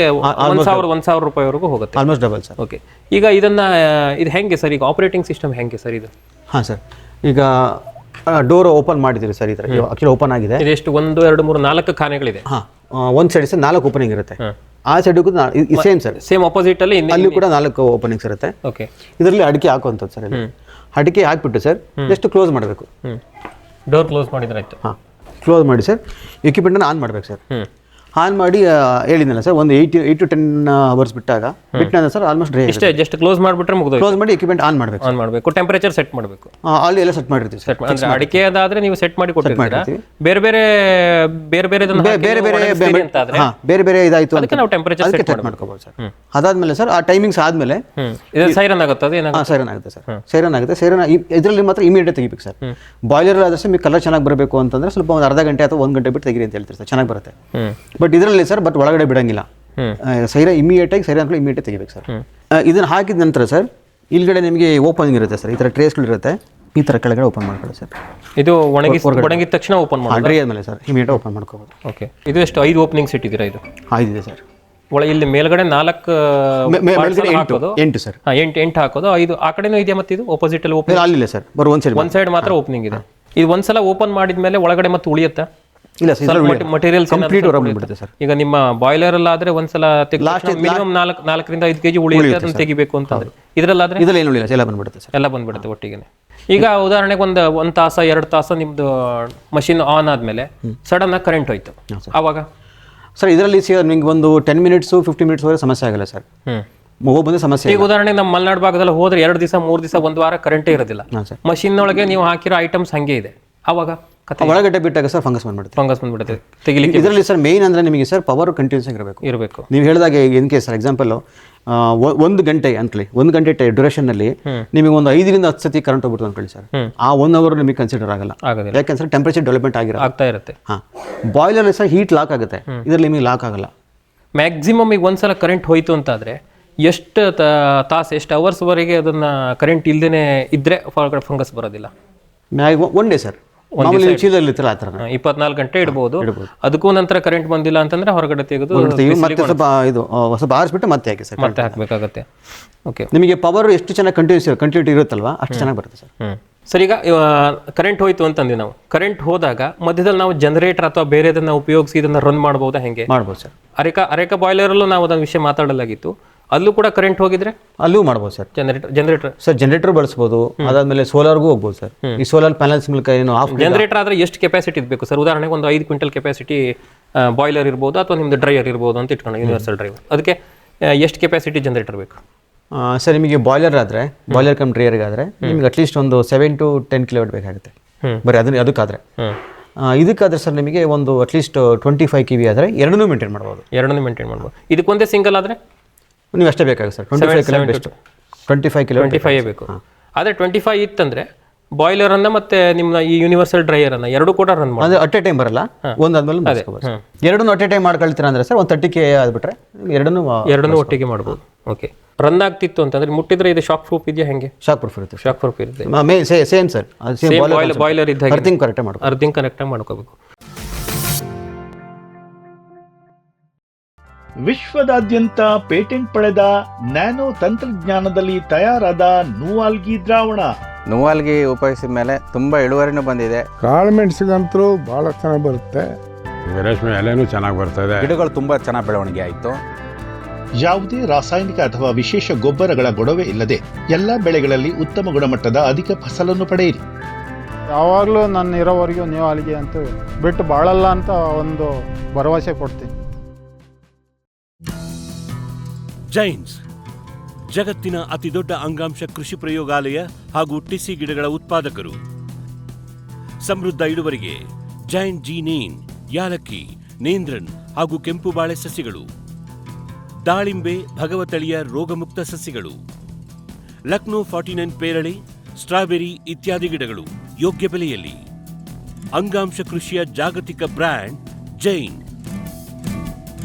1000 ರೂಪಾಯಿವರೆಗೂ ಹೋಗುತ್ತೆ. Almost double sir. ಓಕೆ, ಈಗ ಇದು ಹೆಂಗೆ ಸರ್? ಈಗ ಆಪರೇಟಿಂಗ್ ಸಿಸ್ಟಮ್ ಹೆಂಗೆ ಸರ್ ಇದು? ಹಾಂ ಸರ್, ಈಗ ಡೋರ್ ಓಪನ್ ಮಾಡಿದ್ದೀರಿ ಸರ್. ಈ ಥರ ಆಕ್ಚುಲಿ ಓಪನ್ ಆಗಿದೆ. ಇದೆಷ್ಟು 1 2 3 4 ಖಾನೆಗಳಿದೆ. ಹಾಂ, ಒಂದು ಸೈಡ್ ಸರ್ 4 ಓಪನಿಂಗ್ ಇರುತ್ತೆ. ಆ ಸೈಡಿಗೂ ಸೇಮ್ ಸರ್, ಸೇಮ್ ಆಪೋಸಿಟ್ ಅಲ್ಲಿ ಕೂಡ 4 ಓಪನಿಂಗ್ಸ್ ಇರುತ್ತೆ. ಓಕೆ, ಇದರಲ್ಲಿ ಅಡಿಕೆ ಹಾಕುವಂಥದ್ದು ಸರ್. ಅಡಿಕೆ ಹಾಕ್ಬಿಟ್ಟು ಸರ್ ಜಸ್ಟ್ ಕ್ಲೋಸ್ ಮಾಡಬೇಕು. ಡೋರ್ ಕ್ಲೋಸ್ ಮಾಡಿದ್ರೆ ಆಯ್ತು. ಹಾಂ, ಕ್ಲೋಸ್ ಮಾಡಿ ಸರ್. ಎಕ್ವಿಪ್ಮೆಂಟನ್ನು ಆನ್ ಮಾಡಬೇಕು ಸರ್. ಆನ್ ಮಾಡಿ ಹೇಳಿದ್ನಲ್ಲ ಸರ್, ಒಂದು 8 to 10 hours ಬಿಟ್ಟಾಗ ಸರ್ ಆಲ್ಮೋಸ್ಟ್ ಡ್ರೈ. ಇಷ್ಟೇ, ಜಸ್ಟ್ ಕ್ಲೋಸ್ ಮಾಡಿಬಿಟ್ರೆ ಮುಗಿದು. ಕ್ಲೋಸ್ ಮಾಡಿ ಎಕ್ವಿಪ್ಮೆಂಟ್ ಆನ್ ಮಾಡಬೇಕು. ಟೆಂಪರೇಚರ್ ಸೆಟ್ ಮಾಡಬೇಕು. ಅಲ್ಲಿ ಎಲ್ಲ ಸೆಟ್ ಮಾಡಿರ್ತೀವಿ ಸರ್. ಅಂದ್ರೆ ಅಡಿಕೆ ಅದಾದ್ರೆ ನೀವು ಸೆಟ್ ಮಾಡಿ ಕೊಟ್ಟಿರ್ತೀರಾ. ಬೇರೆ ಬೇರೆ ಇದಾಯ್ತು ಅದಕ್ಕೆ ನಾವು ಟೆಂಪರೇಚರ್ ಸೆಟ್ ಮಾಡ್ಕೋಬಹುದು ಸರ್. ಅದಾದ್ಮೇಲೆ ಸರ್ ಆ ಟೈಮಿಂಗ್ಸ್ ಆದ್ಮೇಲೆ ಸೈರನ್ ಆಗುತ್ತೆ. ಸೈರನ್ ಆಗುತ್ತೆ ಸರ್. ಸೈರನ್ ಇದರಲ್ಲಿ ಮಾತ್ರ ಇಮಿಡಿಯೇಟ್ ತೆಗಿಬೇಕು ಸರ್. ಬಾಯ್ಲರ್ ಆದ್ರೆ ನಿಮಗೆ ಕಲರ್ ಚೆನ್ನಾಗಿ ಬರಬೇಕು ಅಂತಂದ್ರೆ ಸ್ವಲ್ಪ ಒಂದು ಅರ್ಧ ಗಂಟೆ ಅಥವಾ 1 ಗಂಟೆ ಬಿಟ್ಟು ತೆಗಿರಿ ಅಂತ ಹೇಳ್ತಾರೆ ಸರ್, ಚೆನ್ನಾಗಿ ಬರುತ್ತೆ. ಬಟ್ ಇದರಲ್ಲಿ ಸರ್ ಒಳಗಡೆ ಬಿಡಂಗಿಲ್ಲ. ಸೈರನ್ ಇಮಿಡಿಯೇಟ್ ತೆಗಿಬೇಕು ಸರ್. ಇದನ್ನ ಹಾಕಿದ ನಂತರ ಸರ್ ಇಲ್ಗಡೆ ನಿಮಗೆ ಓಪನಿಂಗ್ ಇರುತ್ತೆ ಸರ್. ಈ ಥರ ಟ್ರೇಸ್ಗಳು ಇರುತ್ತೆ. ಈ ಥರ ಕೆಳಗಡೆ ಓಪನ್ ಮಾಡ್ಕೊಳ್ಳಿ ಸರ್. ಇದು ಒಣಗಿದ ತಕ್ಷಣ ಓಪನ್ ಮಾಡಿ ಡ್ರೈ ಆದ್ಮೇಲೆ ಸರ್ ಇಮಿಡಿಯೇಟ್ ಓಪನ್ ಮಾಡ್ಕೋಬಹುದು. ಓಕೆ, ಇದು ಎಷ್ಟು 5 ಓಪನಿಂಗ್ಸ್ ಇಟ್ಟಿದ್ದೀರಾ? ಇದು 5 ಇದೆ ಸರ್. ಇಲ್ಲಿ ಮೇಲ್ಗಡೆ 4 8 ಸರ್. 8 ಹಾಕೋದು. 5 ಆ ಕಡೆನೂ ಇದೆ. ಮತ್ತೆ ಇದು ಆಪೋಸಿಟ್ ಅಲ್ಲಿ ಓಪನ್ ಅಲ್ಲಿಲ್ಲ ಸರ್, ಬರೋ ಒಂದು ಸೈಡ್ ಮಾತ್ರ ಓಪನಿಂಗ್ ಇದೆ. ಇದು ಒಂದ್ಸಲ ಓಪನ್ ಮಾಡಿದ್ಮೇಲೆ ಒಳಗಡೆ ಮತ್ತೆ ಉಳಿಯುತ್ತಾ? ಇಲ್ಲ ಸರ್, ಮಟೀರಿಯಲ್ಸ್ ಕಂಪ್ಲೀಟ್ ಹೊರಬಿಡುತ್ತೆ ಸರ್. ಈಗ ನಿಮ್ಮ ಬಾಯ್ಲರ್ ಅಲ್ಲಾದ್ರೆ ಒಂದ್ಸಲ ಮಿನಿಮಮ್ 4 ರಿಂದ 5 kg ಉಳಿಯುತ್ತೆ, ಅದನ್ನ ತೆಗಿಬೇಕು ಅಂತಂದ್ರೆ. ಇದರಲ್ಲಾದ್ರೆ ಏನು ಉಳಿಲ್ಲ, ಎಲ್ಲ ಬಂದ್ಬಿಡುತ್ತೆ ಸರ್. ಎಲ್ಲ ಬಂದ್ಬಿಡುತ್ತೆ ಒಟ್ಟಿಗೆ. ಈಗ ಉದಾಹರಣೆಗೆ ಒಂದು ತಾಸ 2 ತಾಸ ನಿಮ್ದು ಮಷಿನ್ ಆನ್ ಆದ್ಮೇಲೆ ಸಡನ್ ಆಗಿ ಕರೆಂಟ್ ಹೋಯ್ತು, ಅವಾಗ ಸರ್ ಇದರಲ್ಲಿ ನಿಮ್ಗೆ ಒಂದು 10 minutes 15 minutes ವರೆಗೆ ಸಮಸ್ಯೆ ಆಗಲ್ಲ ಸರ್. ಬಂದ ಸಮಸ್ಯೆ. ಈಗ ಉದಾಹರಣೆಗೆ ನಮ್ಮ ಮಲೆನಾಡು ಭಾಗದಲ್ಲಿ ಹೋದ್ರೆ 2 ದಿವಸ 3 ದಿವಸ 1 ವಾರ ಕರೆಂಟೇ ಇರೋದಿಲ್ಲ. ಮಷಿನ್ ಒಳಗೆ ನೀವು ಹಾಕಿರೋ ಐಟಮ್ಸ್ ಹಂಗೆ ಇದೆ, ಅವಾಗ ಒಳಗಡೆ ಬಿಟ್ಟಾಗ ಸರ್ ಫಂಗಸ್ ಬಂದ್ಬಿಡುತ್ತೆ. ತೆಗಿಲಿಕ್ಕೆ ಇದರಲ್ಲಿ ಸರ್ ಮೇನ್ ಅಂದ್ರೆ ನಿಮಗೆ ಸರ್ ಪವರ್ ಕಂಟಿನ್ಯೂಸ್ ಇರಬೇಕು. ನೀವು ಹೇಳಿದಾಗ ಏನ್ ಕೇಸ್ ಸರ್, ಎಕ್ಸಾಂಪಲ್ 1 ಗಂಟೆ ಅನ್ಕೊಳ್ಳಿ, 1 ಗಂಟೆ ಡ್ಯೂರೇಷನ್ ನಲ್ಲಿ ನಿಮಗೆ ಒಂದು 5 ರಿಂದ 10 ಸತಿ ಕರೆಂಟ್ ಹೋಗ್ಬಿಟ್ಟು ಅನ್ಕೊಳ್ಳಿ ಸರ್, ಆ 1 hour ನಿಮಗೆ ಕನ್ಸಿಡರ್ ಆಗಲ್ಲ. ಯಾಕಂದ್ರೆ ಟೆಂಪರೇಚರ್ ಡೆವಲಪ್ಮೆಂಟ್ ಆಗ್ತಾ ಇರುತ್ತೆ. ಬಾಯ್ಲರ್ ಸರ್ ಹೀಟ್ ಲಾಕ್ ಆಗುತ್ತೆ, ಇದರಲ್ಲಿ ನಿಮಗೆ ಲಾಕ್ ಆಗಲ್ಲ. ಮ್ಯಾಕ್ಸಿಮಮ್ ಈಗ ಒಂದ್ಸಲ ಕರೆಂಟ್ ಹೋಯ್ತು ಅಂತಾದ್ರೆ ಎಷ್ಟು ತಾಸು ಎಷ್ಟು ಅವರ್ಸ್ ವರೆಗೆ ಅದನ್ನ ಕರೆಂಟ್ ಇಲ್ದೇನೆ ಇದ್ರೆ ಫಂಗಸ್ ಬರೋದಿಲ್ಲ? 1 day ಸರ್. 24 ಗಂಟೆ ಇಡಬಹುದು. ಅದಕ್ಕೂ ನಂತರ ಕರೆಂಟ್ ಬಂದಿಲ್ಲ ಅಂತಂದ್ರೆ ಹೊರಗಡೆ ತೆಗೆದು ಸ್ವಲ್ಪ ಆರಿಸ್ಬಿಟ್ಟು ಮತ್ತೆ ಹಾಕಿ ಸರ್, ಮತ್ತೆ ಹಾಕಬೇಕಾಗತ್ತೆ. ಓಕೆ, ನಿಮಗೆ ಪವರ್ ಎಷ್ಟು ಚೆನ್ನಾಗಿ ಕಂಟಿನ್ಯೂಟಿ ಇರುತ್ತಲ್ವಾ ಅಷ್ಟು ಚೆನ್ನಾಗಿ ಬರುತ್ತೆ ಸರ್. ಸರ್, ಈಗ ಕರೆಂಟ್ ಹೋಯ್ತು ಅಂತಂದ್ವಿ ನಾವು. ಕರೆಂಟ್ ಹೋದಾಗ ಮಧ್ಯದಲ್ಲಿ ನಾವು ಜನರೇಟರ್ ಅಥವಾ ಬೇರೆದನ್ನ ಉಪಯೋಗಿಸಿ ಇದನ್ನ ರನ್ ಮಾಡಬಹುದಾ? ಹೆಂಗೆ ಮಾಡ್ಬೋದು ಸರ್. ಅರೇಕಾ ಬಾಯ್ಲರ್ ಅಲ್ಲೂ ನಾವು ಅದನ್ನ ವಿಷಯ ಮಾತಾಡಲಾಗಿತ್ತು. ಅಲ್ಲೂ ಕೂಡ ಕರೆಂಟ್ ಹೋಗಿದ್ರೆ ಅಲ್ಲೂ ಮಾಡ್ಬೋದು ಸರ್. ಜನರೇಟರ್ ಸರ್ ಜನರೇಟರ್ ಬಳಸಬಹುದು. ಅದಾದ್ಮೇಲೆ ಸೋಲಾರ್ಗೂ ಹೋಗ್ಬೋದು ಸರ್. ಈ ಸೋಲಾರ್ ಪ್ಯಾನಲ್ಸ್ ಮೂಲಕ ಏನು ಜನರೇಟರ್ ಆದ್ರೆ ಎಷ್ಟು ಕೆಪಾಸಿಟಿ ಇರಬೇಕು ಸರ್? ಉದಾಹರಣೆಗೆ ಒಂದು 5 ಕ್ವಿಂಟಲ್ ಕೆಪಾಸಿಟಿ ಬಾಯ್ಲರ್ ಇರ್ಬೋದು ಅಥವಾ ನಿಮ್ದು ಡ್ರೈಯರ್ ಇರ್ಬೋದು ಅಂತ ಇಟ್ಕೊಂಡು, ಯೂನಿವರ್ಸಲ್ ಡ್ರೈವರ್, ಅದಕ್ಕೆ ಎಷ್ಟು ಕೆಪಾಸಿಟಿ ಜನರೇಟರ್ ಬೇಕು ಸರ್? ನಿಮಗೆ ಬಾಯ್ಲರ್ ಆದ್ರೆ, ಬಾಯ್ಲರ್ ಕಮ್ ಡ್ರೈಯರ್ಗೆ ಆದ್ರೆ ನಿಮ್ಗೆ ಅಟ್ಲೀಸ್ಟ್ ಒಂದು 7 to 10 kilowatt ಬೇಕಾಗುತ್ತೆ ಬರೀ ಅದಕ್ಕಾದ್ರೆ. ಇದಕ್ಕಾದ್ರೆ ಸರ್ ನಿಮಗೆ ಒಂದು ಅಟ್ಲೀಸ್ಟ್ 25 kV ಆದ್ರೆ ಎರಡನ್ನೂ ಮೇಂಟೈನ್ ಮಾಡ್ಬೋದು. ಇದಕ್ಕೊಂದೇ ಸಿಂಗಲ್ ಆದ್ರೆ ನೀವು ಅಷ್ಟೇ ಬೇಕಾಗುತ್ತೆ ಸರ್. 25 kilowatt ಬೇಕು. ಆದರೆ 25 ಇತ್ತಂದ್ರೆ ಬಾಯ್ಲರ್ ಅನ್ನ ಮತ್ತೆ ನಿಮ್ಮ ಈ ಯೂನಿವರ್ಸಲ್ ಡ್ರೈಯರ್ ಅನ್ನ ಎರಡು ಕೂಡ ರನ್ ಮಾಡಿ ಅಟ್ ಎ ಟೈಮ್ ಬರಲ್ಲ, ಒಂದಾದ್ಮೇಲೆ ಎರಡನ್ನೂ ಅಟ್ ಎ ಟೈಮ್ ಮಾಡ್ಕೊಳ್ತೀರಾ ಅಂದ್ರೆ ಸರ್ ಒಂದು 30K ಆದ್ಬಿಟ್ರೆ ಎರಡನ್ನೂ ಒಟ್ಟಿಗೆ ಮಾಡ್ಬೋದು. ಓಕೆ. ರನ್ ಆಗ್ತಿತ್ತು ಅಂತಂದ್ರೆ ಮುಟ್ಟಿದ್ರೆ ಇದು ಶಾಕ್ ಪ್ರೂಫ್ ಇದೆಯಾ ಹೆಂಗೆ? ಶಾಕ್ ಪ್ರೂಫ್ ಇರುತ್ತೆ ಶಾಕ್ ಪ್ರೂಫ್ ಇರುತ್ತೆ. ಸೇಮ್ ಸರ್, ಬಾಯ್ಲರ್ ಇದ್ದಾಗ ಅರ್ತಿಂಗ್ ಕರೆಕ್ಟ್ ಮಾಡ್ಕೊ, ಅರ್ಧಿಂಗ್ ಕನೆಕ್ಟ್ ಮಾಡ್ಕೋಬೇಕು. ವಿಶ್ವದಾದ್ಯಂತ ಪೇಟೆಂಟ್ ಪಡೆದ ನ್ಯಾನೋ ತಂತ್ರಜ್ಞಾನದಲ್ಲಿ ತಯಾರಾದ ನೂವಾಲ್ಗಿ ದ್ರಾವಣ. ನೂವಾಲ್ಗಿ ಉಪಯೋಗಿಸಿದ ಮೇಲೆ ತುಂಬ ಇಳುವರಿನೂ ಬಂದಿದೆ. ಕಾಳು ಮೆಣಸಿಗಂತೂ ಭಾಳ ಚೆನ್ನಾಗಿ ಬರುತ್ತೆ. ರೇಷ್ಮೆ ಎಲೆನೂ ಚೆನ್ನಾಗಿ ಬರ್ತದೆ. ಗಿಡಗಳು ತುಂಬ ಚೆನ್ನಾಗಿ ಬೆಳವಣಿಗೆ ಆಯಿತು. ಯಾವುದೇ ರಾಸಾಯನಿಕ ಅಥವಾ ವಿಶೇಷ ಗೊಬ್ಬರಗಳ ಗೊಡವೆ ಇಲ್ಲದೆ ಎಲ್ಲ ಬೆಳೆಗಳಲ್ಲಿ ಉತ್ತಮ ಗುಣಮಟ್ಟದ ಅಧಿಕ ಫಸಲನ್ನು ಪಡೆಯಿರಿ. ಯಾವಾಗಲೂ ನನ್ನ ಇರೋವರೆಗೂ ನೀವು ಅಲ್ಲಿಗೆ ಅಂತೂ ಬಿಟ್ಟು ಬಾಳಲ್ಲ ಅಂತ ಒಂದು ಭರವಸೆ ಕೊಡ್ತೀನಿ. ಜೈನ್ಸ್ ಜಗತ್ತಿನ ಅತಿದೊಡ್ಡ ಅಂಗಾಂಶ ಕೃಷಿ ಪ್ರಯೋಗಾಲಯ ಹಾಗೂ ಟಿಸಿ ಗಿಡಗಳ ಉತ್ಪಾದಕರು. ಸಮೃದ್ಧ ಇಳುವರಿಗೆ ಜೈನ್ ಜೀನೇನ್, ಯಾಲಕ್ಕಿ, ನೇಂದ್ರನ್ ಹಾಗೂ ಕೆಂಪು ಬಾಳೆ ಸಸಿಗಳು, ದಾಳಿಂಬೆ, ಭಗವತಳಿಯ ರೋಗಮುಕ್ತ ಸಸಿಗಳು, ಲಕ್ನೋ 49 ಪೇರಳೆ, ಸ್ಟ್ರಾಬೆರಿ ಇತ್ಯಾದಿ ಗಿಡಗಳು ಯೋಗ್ಯ ಬೆಲೆಯಲ್ಲಿ. ಅಂಗಾಂಶ ಕೃಷಿಯ ಜಾಗತಿಕ ಬ್ರ್ಯಾಂಡ್ ಜೈನ್.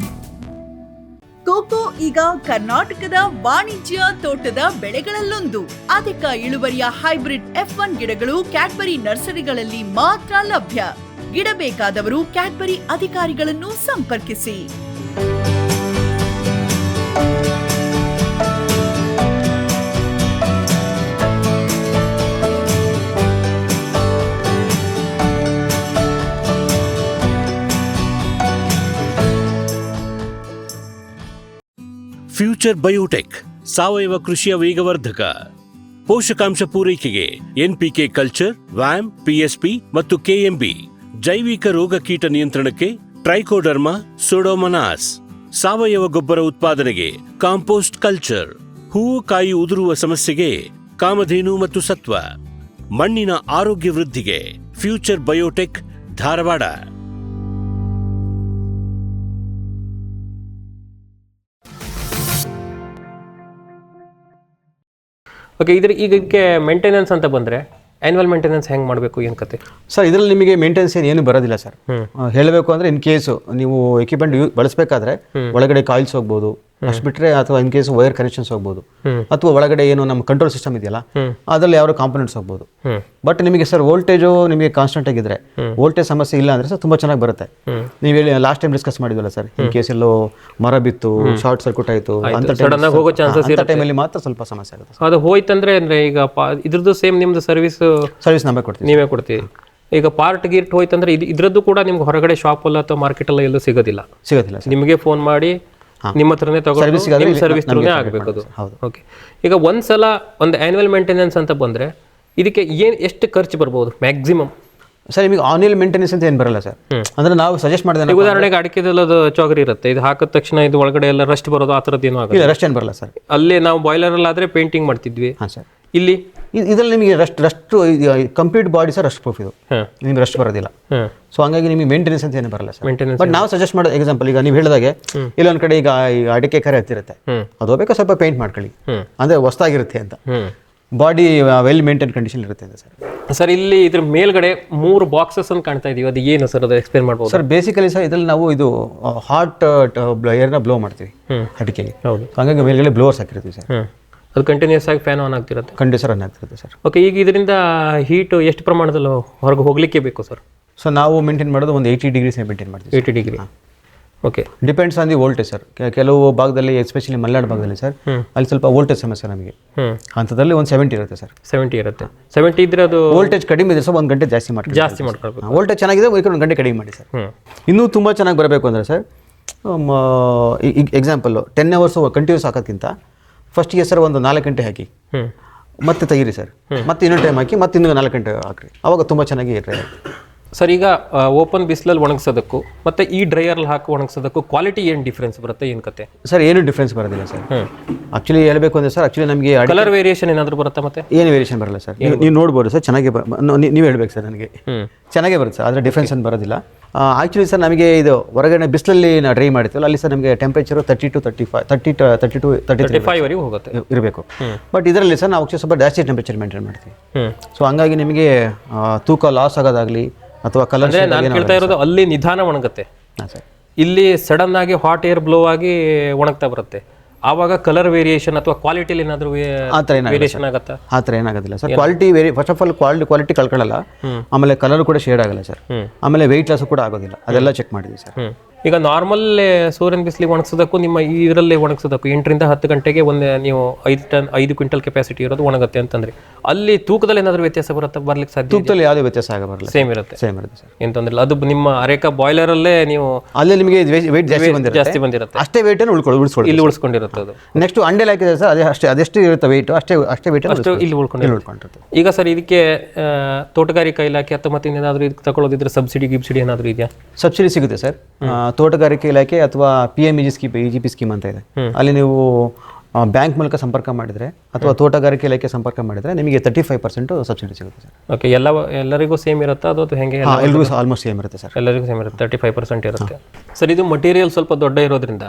ಕೋಕೋ ಈಗ ಕರ್ನಾಟಕದ ವಾಣಿಜ್ಯ ತೋಟದ ಬೆಳೆಗಳಲ್ಲೊಂದು. ಅಧಿಕ ಇಳುವರಿಯ ಹೈಬ್ರಿಡ್ F1 ಗಿಡಗಳು ಕ್ಯಾಡ್ಬರಿ ನರ್ಸರಿಗಳಲ್ಲಿ ಮಾತ್ರ ಲಭ್ಯ. ಗಿಡ ಬೇಕಾದವರು ಕ್ಯಾಡ್ಬರಿ ಅಧಿಕಾರಿಗಳನ್ನು ಸಂಪರ್ಕಿಸಿ. ಫ್ಯೂಚರ್ ಬಯೋಟೆಕ್ ಸಾವಯವ ಕೃಷಿಯ ವೇಗವರ್ಧಕ. ಪೋಷಕಾಂಶ ಪೂರೈಕೆಗೆ NPK ಕಲ್ಚರ್, ವ್ಯಾಮ್, PSP ಮತ್ತು KMB. ಜೈವಿಕ ರೋಗ ಕೀಟ ನಿಯಂತ್ರಣಕ್ಕೆ ಟ್ರೈಕೋಡರ್ಮಾ, ಸೂಡೋಮನಾಸ್. ಸಾವಯವ ಗೊಬ್ಬರ ಉತ್ಪಾದನೆಗೆ ಕಾಂಪೋಸ್ಟ್ ಕಲ್ಚರ್. ಹೂವು ಕಾಯಿ ಉದುರುವ ಸಮಸ್ಯೆಗೆ ಕಾಮಧೇನು ಮತ್ತು ಸತ್ವ. ಮಣ್ಣಿನ ಆರೋಗ್ಯ ವೃದ್ಧಿಗೆ ಫ್ಯೂಚರ್ ಬಯೋಟೆಕ್, ಧಾರವಾಡ. ಓಕೆ. ಇದಕ್ಕೆ ಮೇಂಟೆನೆನ್ಸ್ ಅಂತ ಬಂದರೆ ಆ್ಯನ್ಯುವಲ್ ಮೇಂಟೆನೆನ್ಸ್ ಹೆಂಗೆ ಮಾಡಬೇಕು, ಏನು ಕತೆ ಸರ್? ಇದರಲ್ಲಿ ನಿಮಗೆ ಮೇಂಟೆನೆನ್ಸ್ ಏನು ಬರೋದಿಲ್ಲ ಸರ್. ಹೇಳಬೇಕು ಅಂದರೆ ಇನ್ ಕೇಸು ನೀವು ಎಕ್ವಿಪ್ಮೆಂಟ್ ಬಳಸಬೇಕಾದ್ರೆ ಒಳಗಡೆ ಕಾಯಿಲ್ಸ್ ಹೋಗ್ಬೋದು, ಅಷ್ಟು ಬಿಟ್ಟರೆ, ಅಥವಾ ಇನ್ ಕೇಸ್ ವೈರ್ ಕನೆಕ್ಷನ್ಸ್ ಹೋಗ್ಬೋದು, ಅಥವಾ ಒಳಗಡೆ ಏನು ನಮ್ಮ ಕಂಟ್ರೋಲ್ ಸಿಸ್ಟಮ್ ಇದೆಯಲ್ಲ ಅದರಲ್ಲಿ ಯಾವ ಕಾಂಪೊನೆಂಟ್ಸ್ ಹೋಗ್ಬೋದು. ಬಟ್ ನಿಮಗೆ ಸರ್ ವೋಲ್ಟೇಜು ನಿಮಗೆ ಕಾನ್ಸ್ಟೆಂಟ್ ಆಗಿದ್ರೆ, ವೋಲ್ಟೇಜ್ ಸಮಸ್ಯೆ ಇಲ್ಲ ಅಂದರೆ ಸರ್ ತುಂಬ ಚೆನ್ನಾಗಿ ಬರುತ್ತೆ. ನೀವು ಹೇಳಿ ಲಾಸ್ಟ್ ಟೈಮ್ ಡಿಸ್ಕಸ್ ಮಾಡಿದ್ವಲ್ಲ ಸರ್, ಇನ್ ಕೇಸ್ ಎಲ್ಲೋ ಮರ ಬಿತ್ತು, ಶಾರ್ಟ್ ಸರ್ಕ್ಯೂಟ್ ಆಯಿತು ಅಂತ ಟೈಮಲ್ಲಿ ಮಾತ್ರ ಸ್ವಲ್ಪ ಸಮಸ್ಯೆ ಆಗುತ್ತೆ. ಅದು ಹೋಯ್ತಂದ್ರೆ ಅಂದರೆ ಈಗ ಇದ್ರದ್ದು ಸೇಮ್ ನಿಮ್ಮದು ಸರ್ವಿಸ್ ನಮಗೆ ಕೊಡ್ತೀವಿ, ನೀವೇ ಕೊಡ್ತೀವಿ. ಈಗ ಪಾರ್ಟ್ ಗೀರ್ಟ್ ಹೋಯ್ತಂದ್ರೆ ಇದ್ರದ್ದು ಕೂಡ ನಿಮ್ಗೆ ಹೊರಗಡೆ ಶಾಪಲ್ಲ ಅಥವಾ ಮಾರ್ಕೆಟಲ್ಲ ಎಲ್ಲೂ ಸಿಗೋದಿಲ್ಲ. ನಿಮಗೆ ಫೋನ್ ಮಾಡಿ ನಿಮ್ಮ ಹತ್ರನೇ ತಗೊಂಡು ಸರ್ವಿಸ್ ಥ್ರೂನೇ ಆಗಬೇಕು ಅದು. ಓಕೆ. ಈಗ ಒಂದ್ಸಲ ಒಂದು ಆ್ಯನ್ಯುವಲ್ ಮೇಂಟೆನೆನ್ಸ್ ಅಂತ ಬಂದರೆ ಇದಕ್ಕೆ ಎಷ್ಟು ಖರ್ಚು ಬರ್ಬೋದು ಮ್ಯಾಕ್ಸಿಮಮ್? ಸರ್ ನಿಮಗೆ ಆನ್ಯುವಲ್ ಮೇಂಟೆನೆನ್ಸ್ ಅಂತ ಏನು ಬರಲ್ಲ ಸರ್. ಅಂದ್ರೆ ನಾವು ಸಜೆಸ್ಟ್ ಮಾಡಿದ್ರೆ, ಉದಾಹರಣೆಗೆ ಅಡಿಕೆದೆಲ್ಲ ಅದು ಚೌಗರಿ ಇರುತ್ತೆ, ಇದು ಹಾಕಿದ ತಕ್ಷಣ ಇದು ಒಳಗಡೆ ಎಲ್ಲ ರಸ್ಟ್ ಬರೋದು, ಆ ಥರದ್ದು ಏನೂ ಆಗಲ್ಲ. ರಸ್ಟ್ ಏನು ಬರಲ್ಲ ಸರ್. ಅಲ್ಲೇ ನಾವು ಬಾಯ್ಲರಲ್ಲಿ ಆದರೆ ಪೇಂಟಿಂಗ್ ಮಾಡ್ತಿದ್ವಿ. ಹಾಂ ಸರ್. ಇಲ್ಲಿ ಇದರಲ್ಲಿ ನಿಮಗೆ Rust complete body sir Rust proof ಇದು, ನಿಮ್ಗೆ ರಸ್ಟ್ ಬರೋದಿಲ್ಲ. ಸೊ ಹಂಗಾಗಿ ನಿಮಗೆ ಮೇಂಟೆನೆನ್ಸ್ ಅಂತ ಏನು ಬರಲ್ಲ ಸರ್. ಬಟ್ ನಾವು ಸಜೆಸ್ಟ್ ಮಾಡೋದು ಎಕ್ಸಾಂಪಲ್, ಈಗ ನೀವು ಹೇಳಿದಾಗೆ ಇಲ್ಲೊಂದು ಕಡೆ ಈಗ ಅಡಿಕೆ ಕರೆ ಹತ್ತಿರುತ್ತೆ, ಅದು ಹೋಗ್ಬೇಕು ಸ್ವಲ್ಪ ಪೇಂಟ್ ಮಾಡ್ಕೊಳ್ಳಿ, ಅಂದರೆ ಹೊಸದಾಗಿರುತ್ತೆ ಅಂತ, ಬಾಡಿ ವೆಲ್ ಮೇಂಟೈನ್ ಕಂಡೀಷನ್ ಇರುತ್ತೆ ಅಂತ ಸರ್. ಸರ್ ಇಲ್ಲಿ ಇದ್ರ ಮೇಲ್ಗಡೆ 3 ಬಾಕ್ಸಸ್ ಅಂತ ಕಾಣ್ತಾ ಇದೀವಿ, ಅದು ಏನು ಸರ್, ಅದು ಎಕ್ಸ್ಪ್ಲೇನ್ ಮಾಡ್ಬೋದು ಸರ್? ಬೇಸಿಕಲಿ ಸರ್ ಇದರಲ್ಲಿ ನಾವು ಇದು ಹಾಟ್ ಏರ್ನ ಬ್ಲೋ ಮಾಡ್ತೀವಿ ಅಡಿಕೆಗೆ. ಹೌದು. ಹಾಗಾಗಿ ಮೇಲ್ಗಡೆ ಬ್ಲೋವರ್ಸ್ ಹಾಕಿರ್ತೀವಿ ಸರ್. ಅದು ಕಂಟಿನ್ಯೂಸ್ ಆಗಿ ಫ್ಯಾನ್ ಆನ್ ಆಗ್ತಿರುತ್ತೆ. ಕಂಟಿನ್ಯೂಸ್ ರನ್ ಆಗ್ತಿರುತ್ತೆ ಸರ್. ಓಕೆ. ಈಗ ಇದರಿಂದ ಹೀಟ್ ಎಷ್ಟು ಪ್ರಮಾಣದಲ್ಲಿ ಹೊರಗೆ ಹೋಗ್ಲಿಕ್ಕೆ ಬೇಕು ಸರ್? ಸೊ ನಾವು ಮೇಂಟೈನ್ ಮಾಡೋದು ಒಂದು 80 ಡಿಗ್ರೀಸ್ ಮೇಂಟೈನ್ ಮಾಡ್ತೀವಿ. 80 degree. Okay. Depends on the voltage sir. ಕೆಲವು ಭಾಗದಲ್ಲಿ, ಎಸ್ಪೆಷಲಿ ಮಲೆನಾಡು ಭಾಗದಲ್ಲಿ ಸರ್, ಅಲ್ಲಿ ಸ್ವಲ್ಪ ವೋಲ್ಟೇಜ್ ಸಮಸ್ಯೆ ನಮಗೆ. ಅಂಥದ್ರಲ್ಲಿ ಒಂದು 70 ಇರುತ್ತೆ ಸರ್. 70 ಇರುತ್ತೆ. 70 ಇದ್ರೆ ಅದು ವೋಲ್ಟೇಜ್ ಕಡಿಮೆ ಇದೆ ಸರ್, 1 ಗಂಟೆ ಜಾಸ್ತಿ ಮಾಡ್ಕೊಳ್ಬೇಕು. ವೋಲ್ಟೇಜ್ ಚೆನ್ನಾಗಿದೆ, 1 ಗಂಟೆ ಕಡಿಮೆ ಮಾಡಿ ಸರ್. ಇನ್ನೂ ತುಂಬ ಚೆನ್ನಾಗಿ ಬರಬೇಕು ಅಂದರೆ ಸರ್, ಎಕ್ಸಾಂಪಲ್ಲು 10 ಅವರ್ಸ್ ಕಂಟಿನ್ಯೂಸ್ ಹಾಕೋದ್ಕಿಂತ ಫಸ್ಟಿಗೆ ಸರ್ ಒಂದು 4 ಗಂಟೆ ಹಾಕಿ, ಮತ್ತೆ ತೆಗೀರಿ ಸರ್, ಮತ್ತೆ ಇನ್ನೊಂದು ಟೈಮ್ ಹಾಕಿ, ಮತ್ತೆ ಇನ್ನೂ 4 ಗಂಟೆ ಹಾಕ್ರಿ, ಅವಾಗ ತುಂಬ ಚೆನ್ನಾಗಿ ಇರ್ತದೆ ಸರ್. ಈಗ ಓಪನ್ ಬಿಸಿಲಲ್ಲಿ ಒಣಗಿಸೋದಕ್ಕೂ ಮತ್ತು ಈ ಡ್ರೈಯರ್ಲ್ಲಿ ಹಾಕಿ ಒಣಗಿಸೋದಕ್ಕೂ ಕ್ವಾಲಿಟಿ ಏನು ಡಿಫ್ರೆನ್ಸ್ ಬರುತ್ತೆ, ಏನು ಕತೆ ಸರ್? ಏನು ಡಿಫ್ರೆನ್ಸ್ ಬರೋದಿಲ್ಲ ಸರ್. ಆ್ಯಕ್ಚುಲಿ ಹೇಳಬೇಕು ಅಂದರೆ ಸರ್, ಆ್ಯಕ್ಚುಲಿ ನಮಗೆ ಕಲರ್ ವೇರಿಯೇಷನ್ ಏನಾದರೂ ಬರುತ್ತೆ? ಮತ್ತೆ ಏನು ವೇರಿಯೇಷನ್ ಬರಲ್ಲ ಸರ್. ನೀವು ನೋಡ್ಬೋದು ಸರ್, ಚೆನ್ನಾಗಿ ನೀವು ಹೇಳ್ಬೇಕು ಸರ್, ನನಗೆ ಚೆನ್ನಾಗೇ ಬರುತ್ತೆ ಸರ್, ಆದರೆ ಡಿಫ್ರೆನ್ಸ್ ಏನು ಬರೋದಿಲ್ಲ. ಆ್ಯಕ್ಚುಲಿ ಸರ್ ನಮಗೆ ಇದು ಹೊರಗಡೆ ಬಿಸಿಲಲ್ಲಿ ನಾವು ಡ್ರೈ ಮಾಡ್ತೀವಲ್ಲ, ಅಲ್ಲಿ ಸರ್ ನಮಗೆ ಟೆಂಪ್ರೇಚರು 30 to 35 ವರೆಗೂ ಹೋಗುತ್ತೆ ಇರಬೇಕು. ಬಟ್ ಇದರಲ್ಲಿ ಸರ್ ನಾವು ಸ್ವಲ್ಪ ಜಾಸ್ತಿ ಟೆಂಪ್ರೇಚರ್ ಮೇಂಟೈನ್ ಮಾಡ್ತೀವಿ. ಸೊ ಹಂಗಾಗಿ ನಿಮಗೆ ತೂಕ ಲಾಸ್ ಆಗೋದಾಗಲಿ ಅಥವಾ ಕಲರ್, ನಾನು ಕೇಳ್ತಾ ಇರೋದು ಅಲ್ಲಿ ನಿಧಾನ ಒಣಗುತ್ತೆ, ಹಾಂ ಸರ್. ಇಲ್ಲಿ ಸಡನ್ ಆಗಿ ಹಾಟ್ ಏರ್ ಬ್ಲೋ ಆಗಿ ಒಣಗ್ತಾ ಬರುತ್ತೆ. ಆವಾಗ ಕಲರ್ ವೇರಿಯೇಷನ್ ಅಥವಾ ಕ್ವಾಲಿಟಿಲಿ ಏನಾದರೂ ಆ ಥರ ವೇರಿಯೇಷನ್ ಆಗುತ್ತಾ? ಆ ಥರ ಏನಾಗೋದಿಲ್ಲ sir. Quality first of all quality ಕಳ್ಕೊಳ್ಳಲ್ಲ, ಆಮೇಲೆ ಕಲರ್ ಕೂಡ ಶೇಡ್ ಆಗಲ್ಲ ಸರ್, ಆಮೇಲೆ ವೆಯ್ಟ್ ಲಾಸ್ ಕೂಡ ಆಗೋದಿಲ್ಲ, ಅದೆಲ್ಲ ಚೆಕ್ ಮಾಡಿದ್ವಿ ಸರ್. ಈಗ ನಾರ್ಮಲ್ ಸೂರ್ಯನ ಬಿಸಿಲಿಗೆ ಒಣಗಿಸೋದಕ್ಕೂ ನಿಮ್ಮ ಇದರಲ್ಲಿ ಒಣಗಿಸೋದಕ್ಕೂ 8 ರಿಂದ 10 ಗಂಟೆಗೆ ಒಂದು ನೀವು 5 ಕ್ವಿಂಟಲ್ ಕೆಪಾಸಿಟಿ ಇರೋದು ಒಣಗುತ್ತೆ ಅಂತಂದ್ರೆ ಅಲ್ಲಿ ತೂಕದಲ್ಲಿ ಏನಾದರೂ ವ್ಯತ್ಯಾಸ ಬರ್ಲಿಕ್ಕೆ ಸಾಧ್ಯ? ತೂಕದಲ್ಲಿ ಯಾವುದೇ ವ್ಯತ್ಯಾಸ ಆಗಬಾರಲ್ಲ, ಸೇಮ್ ಇರುತ್ತೆ ಸರ್. ಏನ್ ತೊಂದ್ರೆ ಇಲ್ಲ. ಅದು ನಿಮ್ಮ ಅರೇಕಾ ಬಾಯ್ಲರ್ ಅಲ್ಲೇ ನೀವು ಅಲ್ಲೇ ನಿಮಗೆ ವೆಯ್ಟ್ ಜಾಸ್ತಿ ಬಂದಿರುತ್ತೆ, ಅಷ್ಟೇ ವೆಯ್ಟ್ ಅನ್ನು ಉಳಿಸ್ಕೊಳ್ಳಿ, ಇಲ್ಲಿ ಉಳಿಸ್ಕೊಂಡಿರುತ್ತೆ ಅದು. ನೆಕ್ಸ್ಟ್ ಅಂಡೆಲ್ ಹಾಕಿದ್ರೆ ಸರ್ ಅದೇ ಅದೆಷ್ಟು ಇರುತ್ತೆ ವೆಯ್ಟ್, ಅಷ್ಟೇ ವೆಯ್ಟ್ ಇಲ್ಲಿ ಉಳ್ಕೊಂಡಿರುತ್ತೆ. ಈಗ ಸರ್ ಇದಕ್ಕೆ ತೋಟಗಾರಿಕಾ ಇಲಾಖೆ ಅಥವಾ ಮತ್ತೆ ಏನಾದರೂ ಇದಕ್ಕೆ ತಗೊಳ್ಳೋದಿದ್ರೆ ಸಬ್ಸಿಡಿ ಏನಾದರೂ ಇದೆಯಾ? ಸಬ್ಸಿಡಿ ಸಿಗುತ್ತೆ ಸರ್. ತೋಟಗಾರಿಕೆ ಇಲಾಖೆ ಅಥವಾ PMEG ಸ್ಕೀಮ್, EGP ಸ್ಕೀಮ್ ಅಂತ ಇದೆ, ಅಲ್ಲಿ ನೀವು ಬ್ಯಾಂಕ್ ಮೂಲಕ ಸಂಪರ್ಕ ಮಾಡಿದರೆ ಅಥವಾ ತೋಟಗಾರಿಕೆ ಇಲಾಖೆ ಸಂಪರ್ಕ ಮಾಡಿದರೆ ನಿಮಗೆ 35% ಸಬ್ಸಿಡಿ ಸಿಗುತ್ತೆ ಸರ್. ಓಕೆ, ಎಲ್ಲರಿಗೂ ಸೇಮ್ ಇರುತ್ತಾ ಅದು ಹೆಂಗೆ? ಎಲ್ಲರಿಗೂ ಆಲ್ಮೋಸ್ಟ್ ಸೇಮ್ ಇರುತ್ತೆ ಸರ್, ಎಲ್ಲರಿಗೂ ಸೇಮ್ ಇರುತ್ತೆ, 35% ಇರುತ್ತೆ ಸರ್. ಇದು ಮಟೀರಿಯಲ್ ಸ್ವಲ್ಪ ದೊಡ್ಡ ಇರೋದ್ರಿಂದ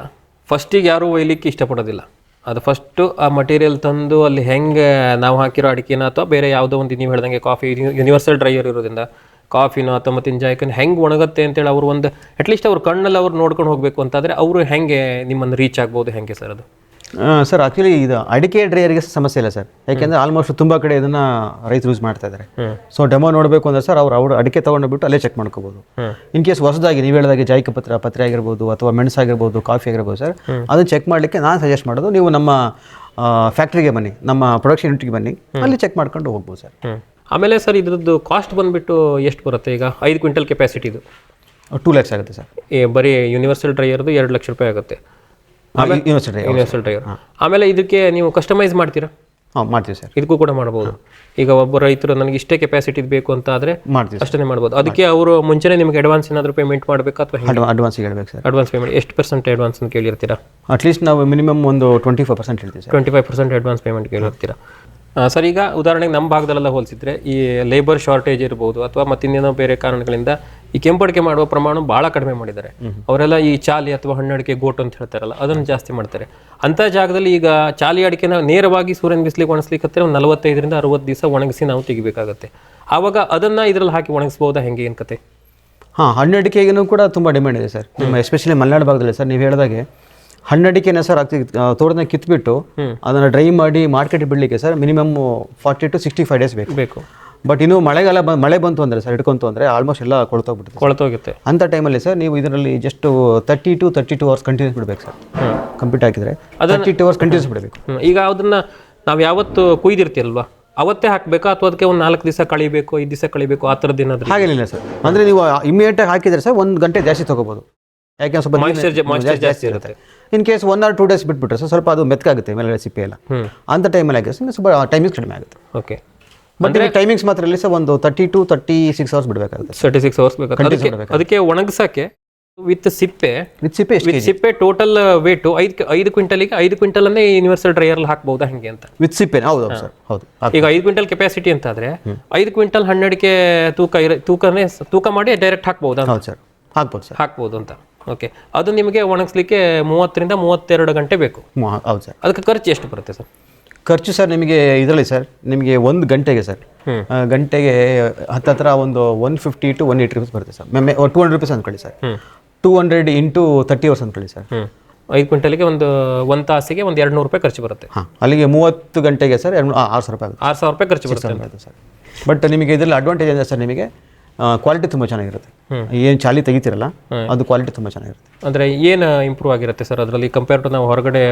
ಫಸ್ಟಿಗೆ ಯಾರೂ ಒಯ್ಲಿಕ್ಕೆ ಇಷ್ಟಪಡೋದಿಲ್ಲ. ಅದು ಫಸ್ಟು ಆ ಮಟೀರಿಯಲ್ ತಂದು ಅಲ್ಲಿ ಹೆಂಗೆ ನಾವು ಹಾಕಿರೋ ಅಡಿಕೆನ ಅಥವಾ ಬೇರೆ ಯಾವುದೋ ಒಂದು ನೀವು ಹೇಳ್ದಂಗೆ ಕಾಫಿ ಯೂನಿವರ್ಸಲ್ ಡ್ರೈಯರ್ ಇರೋದ್ರಿಂದ ಕಾಫಿನೋ ಅಥವಾ ಮತ್ತಿನ ಜಾಯ್ಕನ್ನು ಹೆಂಗೆ ಒಣಗುತ್ತೆ ಅಂತೇಳಿ ಅವರು ಒಂದು ಅಟ್ಲೀಸ್ಟ್ ಅವ್ರ ಕಣ್ಣಲ್ಲಿ ಅವ್ರು ನೋಡ್ಕೊಂಡು ಹೋಗಬೇಕು ಅಂತಾದರೆ ಅವರು ಹೆಂಗೆ ನಿಮ್ಮನ್ನು ರೀಚ್ ಆಗ್ಬೋದು, ಹೆಂಗೆ ಸರ್ ಅದು? ಸರ್ ಆ್ಯಕ್ಚುಲಿ ಇದು ಅಡಿಕೆ ಡ್ರೈಯರ್ಗೆ ಸಮಸ್ಯೆ ಇಲ್ಲ ಸರ್, ಯಾಕೆಂದರೆ ಆಲ್ಮೋಸ್ಟ್ ತುಂಬ ಕಡೆ ಇದನ್ನು ರೈತರು ಯೂಸ್ ಮಾಡ್ತಾ ಇದ್ದಾರೆ. ಸೊ ಡೆಮೋ ನೋಡಬೇಕು ಅಂದರೆ ಸರ್ ಅವ್ರು ಅಡಿಕೆ ತೊಗೊಂಡೋಗ್ಬಿಟ್ಟು ಅಲ್ಲೇ ಚೆಕ್ ಮಾಡ್ಕೋಬೋದು. ಇನ್ ಕೇಸ್ ಹೊಸದಾಗಿ ನೀವು ಹೇಳಿದಾಗೆ ಜಾಯ್ಕ ಪತ್ರೆ ಆಗಿರ್ಬೋದು ಅಥವಾ ಮೆಣಸಾಗಿರ್ಬೋದು, ಕಾಫಿ ಆಗಿರ್ಬೋದು ಸರ್, ಅದನ್ನು ಚೆಕ್ ಮಾಡಲಿಕ್ಕೆ ನಾನು ಸಜೆಸ್ಟ್ ಮಾಡೋದು ನೀವು ನಮ್ಮ ಫ್ಯಾಕ್ಟ್ರಿಗೆ ಬನ್ನಿ, ನಮ್ಮ ಪ್ರೊಡಕ್ಷನ್ ಯೂನಿಟ್ಗೆ ಬನ್ನಿ, ಅಲ್ಲಿ ಚೆಕ್ ಮಾಡ್ಕೊಂಡು ಹೋಗ್ಬೋದು ಸರ್. ಆಮೇಲೆ ಸರ್ ಇದ್ರದ್ದು ಕಾಸ್ಟ್ ಬಂದುಬಿಟ್ಟು ಎಷ್ಟು ಬರುತ್ತೆ? ಈಗ 5 ಕ್ವಿಂಟಲ್ ಕೆಪಾಸಿಟಿದು 2 lakhs ಆಗುತ್ತೆ ಸರ್. ಬರೀ ಯೂನಿವರ್ಸಲ್ ಡ್ರೈಯರ್ದು 2 ಲಕ್ಷ ರೂಪಾಯಿ ಆಗುತ್ತೆ. Universal dryer. ಆಮೇಲೆ ಇದಕ್ಕೆ ನೀವು ಕಸ್ಟಮೈಸ್ ಮಾಡ್ತೀರಾ? ಮಾಡ್ತೀವಿ ಸರ್, ಇದಕ್ಕೂ ಕೂಡ ಮಾಡ್ಬೋದು. ಈಗ ಒಬ್ಬ ರೈತರು ನನಗೆ ಇಷ್ಟೇ ಕೆಪಾಸಿಟಿ ಬೇಕು ಅಂತ ಆದರೆ ಮಾಡ್ತೀವಿ, ಅಷ್ಟೇ ಮಾಡ್ಬೋದು. ಅದಕ್ಕೆ ಅವರು ಮುಂಚೆನೇ ನಿಮಗೆ ಅಡ್ವಾನ್ಸ್ ಏನಾದರೂ ಪೇಮೆಂಟ್ ಮಾಡಬೇಕಾ ಅಥವಾ ಅಡ್ವಾನ್ಸ್ ಹೇಳ್ಬೇಕು ಸರ್? ಅಡ್ವಾನ್ಸ್ ಪೇಮೆಂಟ್ ಎಷ್ಟು % ಅಡ್ವಾನ್ಸ್ ಅಂತ ಕೇಳಿರ್ತೀರಾ? ಅಟ್ಲೀಸ್ಟ್ ನಾವು ಮಿನಿಮಮ್ ಒಂದು 25% ಹೇಳ್ತೀವಿ ಸರ್. 25% ಅಡ್ವಾನ್ಸ್ ಪೇಮೆಂಟ್ ಕೇಳಿರ್ತೀರಾ ಸರ್. ಈಗ ಉದಾಹರಣೆಗೆ ನಮ್ಮ ಭಾಗದಲ್ಲೆಲ್ಲ ಹೋಲಿಸಿದ್ರೆ ಈ ಲೇಬರ್ ಶಾರ್ಟೇಜ್ ಇರ್ಬೋದು ಅಥವಾ ಮತ್ತಿನ್ನೇನೋ ಬೇರೆ ಕಾರಣಗಳಿಂದ ಈ ಕೆಂಪಡಿಕೆ ಮಾಡುವ ಪ್ರಮಾಣ ಭಾಳ ಕಡಿಮೆ ಮಾಡಿದ್ದಾರೆ. ಅವರೆಲ್ಲ ಈ ಚಾಲಿ ಅಥವಾ ಹಣ್ಣಡಿಕೆ ಗೋಟು ಅಂತ ಹೇಳ್ತಾರಲ್ಲ ಅದನ್ನು ಜಾಸ್ತಿ ಮಾಡ್ತಾರೆ. ಅಂಥ ಜಾಗದಲ್ಲಿ ಈಗ ಚಾಲಿ ಅಡಿಕೆನ ನೇರವಾಗಿ ಸೂರ್ಯನ ಬಿಸಿಲಿಗೆ ಒಣಗಿಸ್ಲಿಕ್ಕೆ ಒಂದು 45 ರಿಂದ 60 ದಿವಸ ಒಣಗಿಸಿ ನಾವು ತೆಗಿಬೇಕಾಗತ್ತೆ. ಆವಾಗ ಅದನ್ನು ಇದರಲ್ಲಿ ಹಾಕಿ ಒಣಗಿಸ್ಬೋದಾ, ಹೆಂಗೆ ಏನು ಕತೆ? ಹಣ್ಣಡಿಕೆಗೂ ಕೂಡ ತುಂಬ ಡಿಮ್ಯಾಂಡ್ ಇದೆ ಸರ್, ನಿಮ್ಮ ಎಸ್ಪೆಷಲಿ ಮಲೆನಾಡು ಭಾಗದಲ್ಲಿ ಸರ್. ನೀವು ಹೇಳಿದಾಗೆ ಹಣ್ಣಡಿಕೆನ ಸರ್ ತೋಟನ ಕಿತ್ಬಿಟ್ಟು ಅದನ್ನು ಡ್ರೈ ಮಾಡಿ ಮಾರ್ಕೆಟ್ ಬಿಡಲಿಕ್ಕೆ ಸರ್ ಮಿನಿಮಮ್ 40 to 65 days ಬೇಕು. ಬಟ್ ಇನ್ನು ಮಳೆ ಬಂತು ಅಂದರೆ ಸರ್, ಹಿಡ್ಕೊಂತು ಅಂದರೆ ಆಲ್ಮೋಸ್ಟ್ ಎಲ್ಲ ಕೊಳ್ತೋಗುತ್ತೆ. ಅಂಥ ಟೈಮಲ್ಲಿ ಸರ್ ನೀವು ಇದರಲ್ಲಿ ಜಸ್ಟ್ 30 to 32 hours ಕಂಟಿನ್ಯೂಸ್ ಬಿಡಬೇಕು ಸರ್. ಕಂಪ್ಲೀಟ್ ಹಾಕಿದರೆ 32 hours ಕಂಟಿನ್ಯೂಸ್ ಬಿಡಬೇಕು. ಈಗ ಅದನ್ನು ನಾವು ಯಾವತ್ತು ಕುಯ್ದಿರ್ತೀರಲ್ವಾ ಅವತ್ತೇ ಹಾಕಬೇಕಾ ಅಥವಾ ಅದಕ್ಕೆ ಒಂದು 4 ದಿವಸ ಕಳಿಬೇಕು, 5 ದಿವಸ ಕಳಿಬೇಕು, ಆ ಥರದ್ದು ಏನಾದರೂ? ಹಾಗೇನಿಲ್ಲ ಸರ್, ಅಂದರೆ ನೀವು ಇಮಿಡಿಯೇಟಾಗಿ ಹಾಕಿದರೆ ಸರ್ 1 ಗಂಟೆ ಜಾಸ್ತಿ ತೊಗೋಬೋದು, ಯಾಕೆ ಸ್ವಲ್ಪ ಮಾಯಿಶ್ಚರ್ ಜಾಸ್ತಿ ಇರುತ್ತೆ. ಇನ್ ಕೇಸ್ 1 or 2 days ಬಿಟ್ಬಿಟ್ರೆ ಸರ್ ಸ್ವಲ್ಪ ಅದು ಮೆತ್ತಗಾಗುತ್ತೆ ಮೇಲೆ ಸಿಪ್ಪೆ ಎಲ್ಲ. ಅಂಥ ಟೈಮಲ್ಲಿ ಹಾಕಿ ಸರ್ ಸ್ವಲ್ಪ ಟೈಮಿಂಗ್ಸ್ ಕಡಿಮೆ ಆಗುತ್ತೆ. ಓಕೆ, ಬಟ್ ಟೈಮಿಂಗ್ಸ್ ಮಾತ್ರ ಇಲ್ಲಿ ಸರ್ ಒಂದು 30 to 36 hours ಬಿಡಬೇಕಾಗುತ್ತೆ. 36 hours ಬೇಕಾಗುತ್ತೆ. ಅದಕ್ಕೆ ಒಣಗಿಸಕ್ಕೆ ವಿತ್ ಸಿಪ್ಪೆ total wait 5 ಕ್ವಿಂಟಲಿಗೆ 5 quintal universal dryer ಹಾಕಬಹುದಾ ಹೆಂಗೆ ಅಂತ? ವಿತ್ ಸಿಪ್ಪೆ? ಹೌದು ಸರ್, ಹೌದು. ಈಗ 5 ಕ್ವಿಂಟಲ್ ಕೆಪಾಸಿಟಿ ಅಂತ ಆದ್ರೆ 5 ಕ್ವಿಂಟಲ್ ಹಣ್ಣಡಿಕೆ ತೂಕ ಮಾಡಿ ಡೈರೆಕ್ಟ್ ಹಾಕಬಹುದಾ? ಹೌದು ಸರ್, ಹಾಕ್ಬೋದು ಅಂತ. ಓಕೆ, ಅದು ನಿಮಗೆ ಒಣಗಿಸ್ಲಿಕ್ಕೆ 30 ರಿಂದ 32 ಗಂಟೆ ಬೇಕು. ಹೌದು ಸರ್. ಅದಕ್ಕೆ ಖರ್ಚು ಎಷ್ಟು ಬರುತ್ತೆ ಸರ್? ಖರ್ಚು ಸರ್ ನಿಮಗೆ ಇದರಲ್ಲಿ ಸರ್ ನಿಮಗೆ 1 ಗಂಟೆಗೆ ಸರ್ ಗಂಟೆಗೆ ಹತ್ತಿರ ಒಂದು 150 to 180 rupees ಬರುತ್ತೆ ಸರ್. 200 rupees ಅಂದ್ಕೊಳ್ಳಿ ಸರ್. 200 into 30 hours ಅಂದ್ಕೊಳ್ಳಿ ಸರ್. 5 ಕ್ವಿಂಟಲ್ಗೆ ಒಂದು ತಾಸಿಗೆ ಒಂದು 200 ರೂಪಾಯಿ ಖರ್ಚು ಬರುತ್ತೆ. ಅಲ್ಲಿಗೆ 30 ಗಂಟೆಗೆ ಸರ್ 6,000 ರೂಪಾಯಿ ಆಗುತ್ತೆ. 6,000 ರೂಪಾಯಿ ಖರ್ಚು ಬರುತ್ತೆ ಸರ್. ಬಟ್ ನಿಮಗೆ ಇದರಲ್ಲಿ ಅಡ್ವಾಂಟೇಜ್ ಅಂದರೆ ಸರ್ ನಿಮಗೆ ಕ್ವಾಲಿಟಿ ತುಂಬ ಚೆನ್ನಾಗಿರುತ್ತೆ. ಏನು ಚಾಲಿ ತೆಗಿತೀರಲ್ಲ ಅದು ಕ್ವಾಲಿಟಿ ತುಂಬ ಚೆನ್ನಾಗಿರುತ್ತೆ. ಅಂದರೆ ಏನು ಇಂಪ್ರೂವ್ ಆಗಿರುತ್ತೆ ಸರ್ ಅದರಲ್ಲಿ ಕಂಪೇರ್ ಟು ನಾವು ಹೊರಗಡೆ